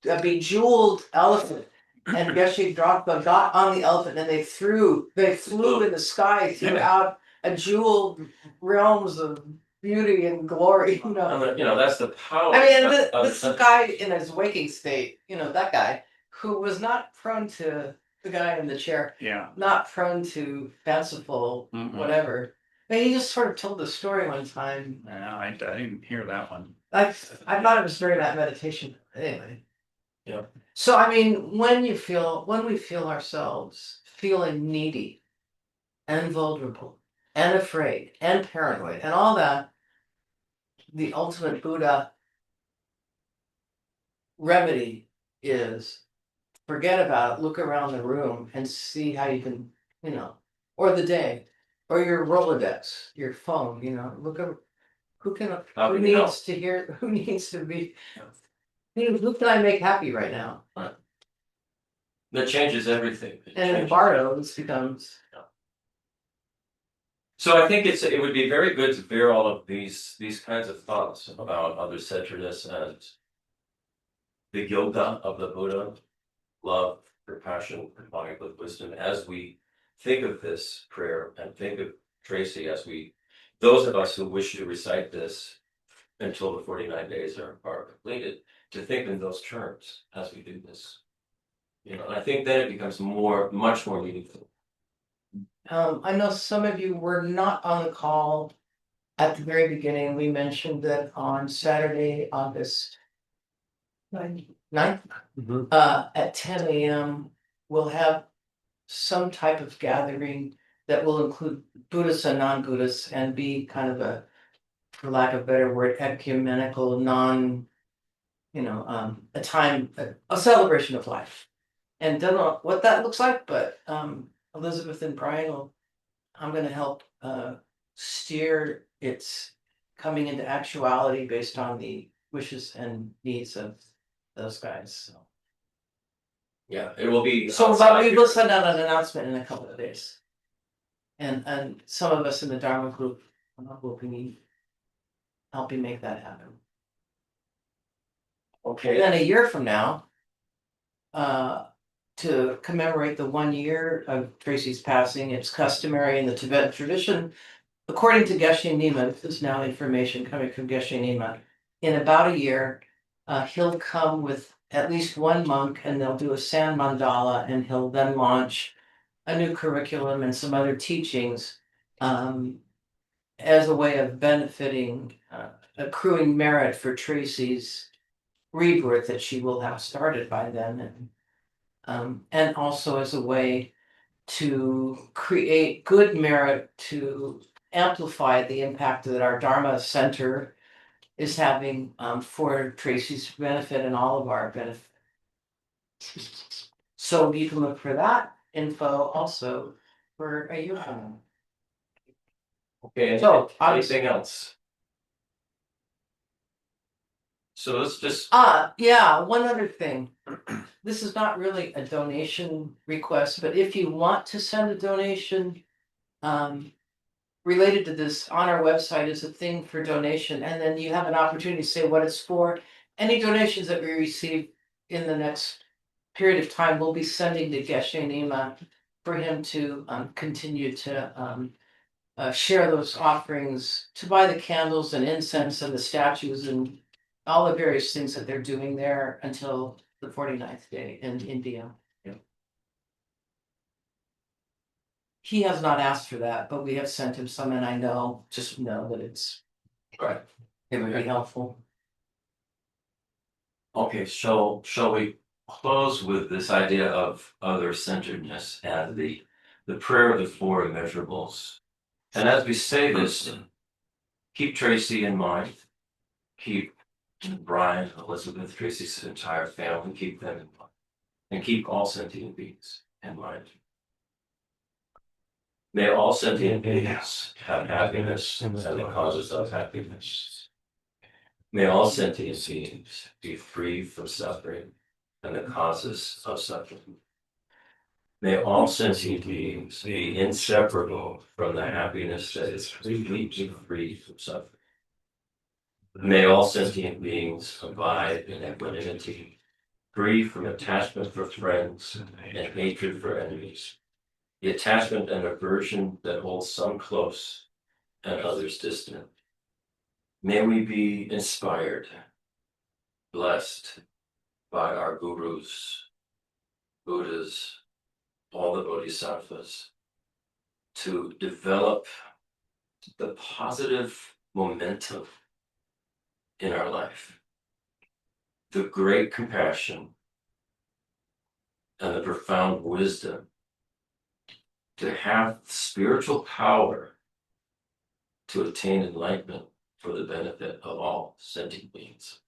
Speaker 2: a bejeweled elephant. And Geshe Nima got on the elephant and they flew in the sky throughout a jeweled realms of beauty and glory, you know.
Speaker 3: And, you know, that's the power.
Speaker 2: I mean,
Speaker 3: of-
Speaker 2: this guy in his waking state, you know, that guy who was not prone to the guy in the chair,
Speaker 1: Yeah.
Speaker 2: not prone to fanciful
Speaker 1: Mhm.
Speaker 2: whatever. But he just sort of told the story one time.
Speaker 1: No, I didn't hear that one.
Speaker 2: I thought it was during that meditation. Anyway.
Speaker 3: Yeah.
Speaker 2: So I mean, when we feel ourselves feeling needy and vulnerable and afraid and paranoid and all that, the ultimate Buddha remedy is forget about it, look around the room and see how you can, you know, or the day, or your Rolodex, your phone, you know, look at who
Speaker 3: How
Speaker 2: who
Speaker 3: can you help?
Speaker 2: needs to hear, who needs to be, who can I make happy right now?
Speaker 3: That changes everything. It
Speaker 2: And in
Speaker 3: changes-
Speaker 2: bardo, this becomes,
Speaker 3: So I think it would be very good to bear all of these kinds of thoughts about other-centeredness and the yoga of the Buddha, love, compassion, combined with wisdom, as we think of this prayer and think of Tracy as those of us who wish to recite this until the 49 days are completed, to think in those terms as we do this. You know, and I think then it becomes much more meaningful.
Speaker 2: I know some of you were not on the call at the very beginning. We mentioned that on Saturday, August 9th, at 10 a.m., we'll have some type of gathering that will include Buddhists and non-Buddhists and be kind of a, for lack of a better word, ecumenical, a time, a celebration of life. And don't know what that looks like, but Elizabeth and Brian I'm gonna help steer its coming into actuality based on the wishes and needs of those guys, so.
Speaker 3: Yeah, it will be.
Speaker 2: So,
Speaker 3: outside
Speaker 2: but we
Speaker 3: here.
Speaker 2: will send out an announcement in a couple of days. And some of us in the Dharma group will be helping make that happen. And
Speaker 3: Okay.
Speaker 2: then a year from now, to commemorate the 1 year of Tracy's passing, it's customary in the Tibetan tradition, according to Geshe Nima, this is now information coming from Geshe Nima, in about a year, he'll come with at least one monk and they'll do a sand mandala and he'll then launch a new curriculum and some other teachings as a way of benefiting, accruing merit for Tracy's rebirth that she will have started by then. And also as a way to create good merit to amplify the impact that our Dharma Center is having for Tracy's benefit and all of our benefit. So you can look for that info also for a year from now.
Speaker 3: Okay,
Speaker 2: So,
Speaker 3: anything else? So let's just,
Speaker 2: Yeah, one other thing. This is not really a donation request, but if you want to send a donation, related to this, on our website is a thing for donation, and then you have an opportunity to say what it's for. Any donations that we receive in the next period of time, we'll be sending to Geshe Nima for him to continue to share those offerings, to buy the candles and incense and the statues and all the various things that they're doing there until the 49th day in India.
Speaker 3: Yeah.
Speaker 2: He has not asked for that, but we have sent him some, and I just know that
Speaker 3: right.
Speaker 2: it would be helpful.
Speaker 3: Okay, shall we close with this idea of other-centeredness and the prayer of the four immeasurables? And as we say this, keep Tracy in mind, keep Brian, Elizabeth, Tracy's entire family, keep them in mind, and keep all sentient beings in mind. May all sentient beings have happiness and the causes of happiness. May all sentient beings be free from suffering and the causes of suffering. May all sentient beings be inseparable from the happiness that is completely free from suffering. May all sentient beings abide in equanimity, free from attachment for friends and hatred for enemies, the attachment and aversion that hold some close and others distant. May we be inspired, blessed by our gurus, Buddhas, all the Bodhisattvas, to develop the positive momentum in our life, the great compassion, and the profound wisdom to have spiritual power to attain enlightenment for the benefit of all sentient beings.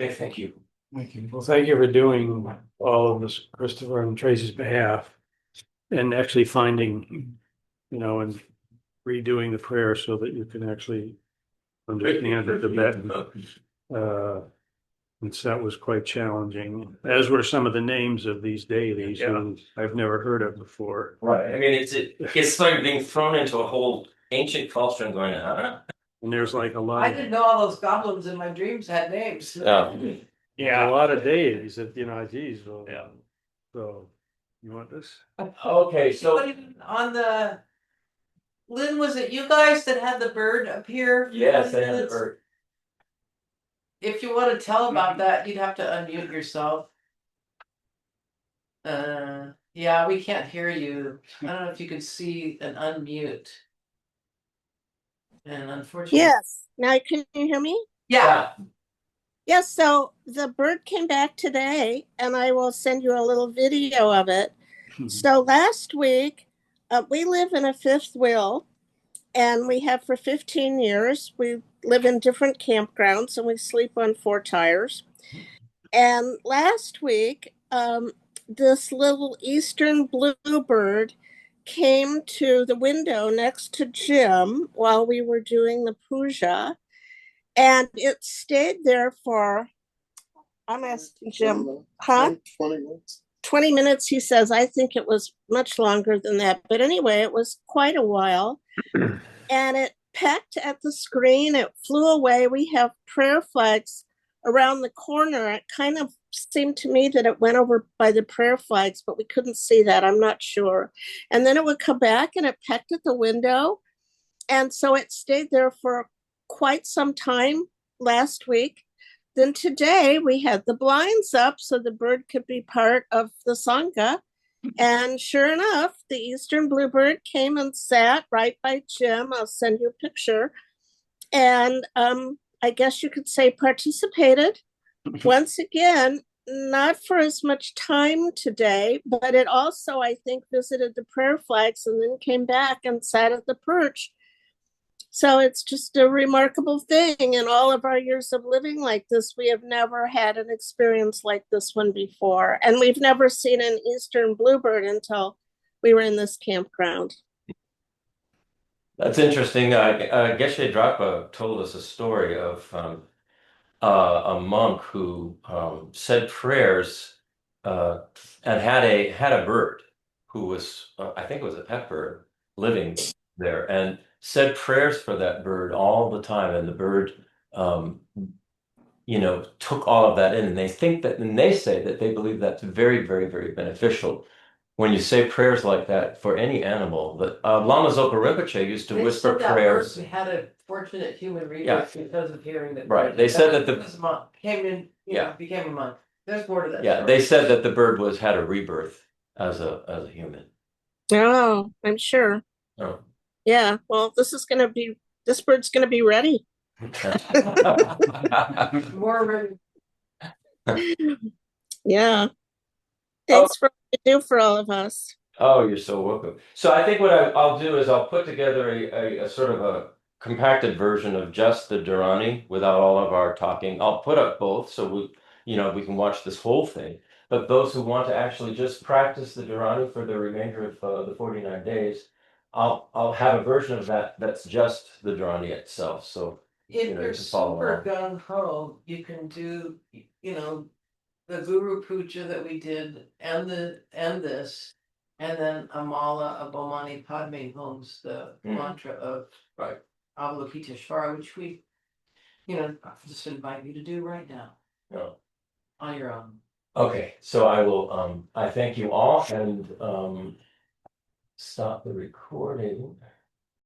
Speaker 3: Okay, thank you.
Speaker 4: Thank you. Well, thank you for doing all of this, Christopher, on Tracy's behalf. And actually finding, and redoing the prayer so that you can actually understand the Tibetan. And so that was quite challenging, as were some of the names of these deities who I've never heard of before.
Speaker 3: Right. I mean, it's like being thrown into a whole ancient culture and going,
Speaker 4: And there's like a lot.
Speaker 2: I didn't know all those goblins in my dreams had names.
Speaker 4: Yeah, a lot of deities that, geez. Well,
Speaker 3: Yeah.
Speaker 4: So, you want this?
Speaker 3: Okay, so
Speaker 2: On the, Lynn, was it you guys that had the bird appear?
Speaker 3: yes, I have the bird.
Speaker 2: If you want to tell about that, you'd have to unmute yourself. Yeah, we can't hear you. I don't know if you could see and unmute. And unfortunately.
Speaker 5: Yes. Now, can you hear me?
Speaker 2: Yeah.
Speaker 5: Yes. So the bird came back today, and I will send you a little video of it. So last week, we live in a fifth wheel, and we have for 15 years. We live in different campgrounds, and we sleep on 4 tires. And last week, this little eastern bluebird came to the window next to Jim while we were doing the puja, and it stayed there for, I'm asking Jim, 20 minutes. 20 minutes, he says. I think it was much longer than that. But anyway, it was quite a while. And it pecked at the screen. It flew away. We have prayer flags around the corner. It kind of seemed to me that it went over by the prayer flags, but we couldn't see that. I'm not sure. And then it would come back and it pecked at the window. And so it stayed there for quite some time last week. Then today we had the blinds up so the bird could be part of the Sangha. And sure enough, the eastern bluebird came and sat right by Jim. I'll send you a picture. And I guess you could say participated. Once again, not for as much time today, but it also, I think, visited the prayer flags and then came back and sat at the perch. So it's just a remarkable thing. In all of our years of living like this, we have never had an experience like this one before. And we've never seen an eastern bluebird until we were in this campground.
Speaker 3: That's interesting. Geshe Drapa told us a story of a monk who said prayers and had a bird who was, I think it was a pet bird, living there, and said prayers for that bird all the time, and the bird, took all of that in, and they say that they believe that's very, very, very beneficial when you say prayers like that for any animal. But Lama Zopa Rinpoche used to whisper prayers.
Speaker 2: We had a fortunate human rebirth because of hearing that.
Speaker 3: Right. They said that
Speaker 2: became a monk. There's more to that.
Speaker 3: Yeah,
Speaker 2: story.
Speaker 3: they said that the bird had a rebirth as a human.
Speaker 5: Oh, I'm sure.
Speaker 3: Oh.
Speaker 5: Yeah. Well, this bird's gonna be ready.
Speaker 2: More ready.
Speaker 5: Yeah. Thanks for what you do for all of us.
Speaker 3: Oh, you're so welcome. So I think what I'll do is I'll put together a sort of a compacted version of just the Dharani without all of our talking. I'll put up both so we can watch this whole thing. But those who want to actually just practice the Dharani for the remainder of the 49 days, I'll have a version of that that's just the Dharani itself. So
Speaker 2: If
Speaker 3: you
Speaker 2: you're
Speaker 3: can follow
Speaker 2: super
Speaker 3: along.
Speaker 2: gung ho, you can do, the Guru Puja that we did and this, and then Amala Abomani Padme Homes, the mantra of
Speaker 3: Right.
Speaker 2: Avalokiteshvara, which we, I'll just invite you to do right now.
Speaker 3: Yeah.
Speaker 2: On your own.
Speaker 3: Okay, so I will, I thank you all and stop the recording.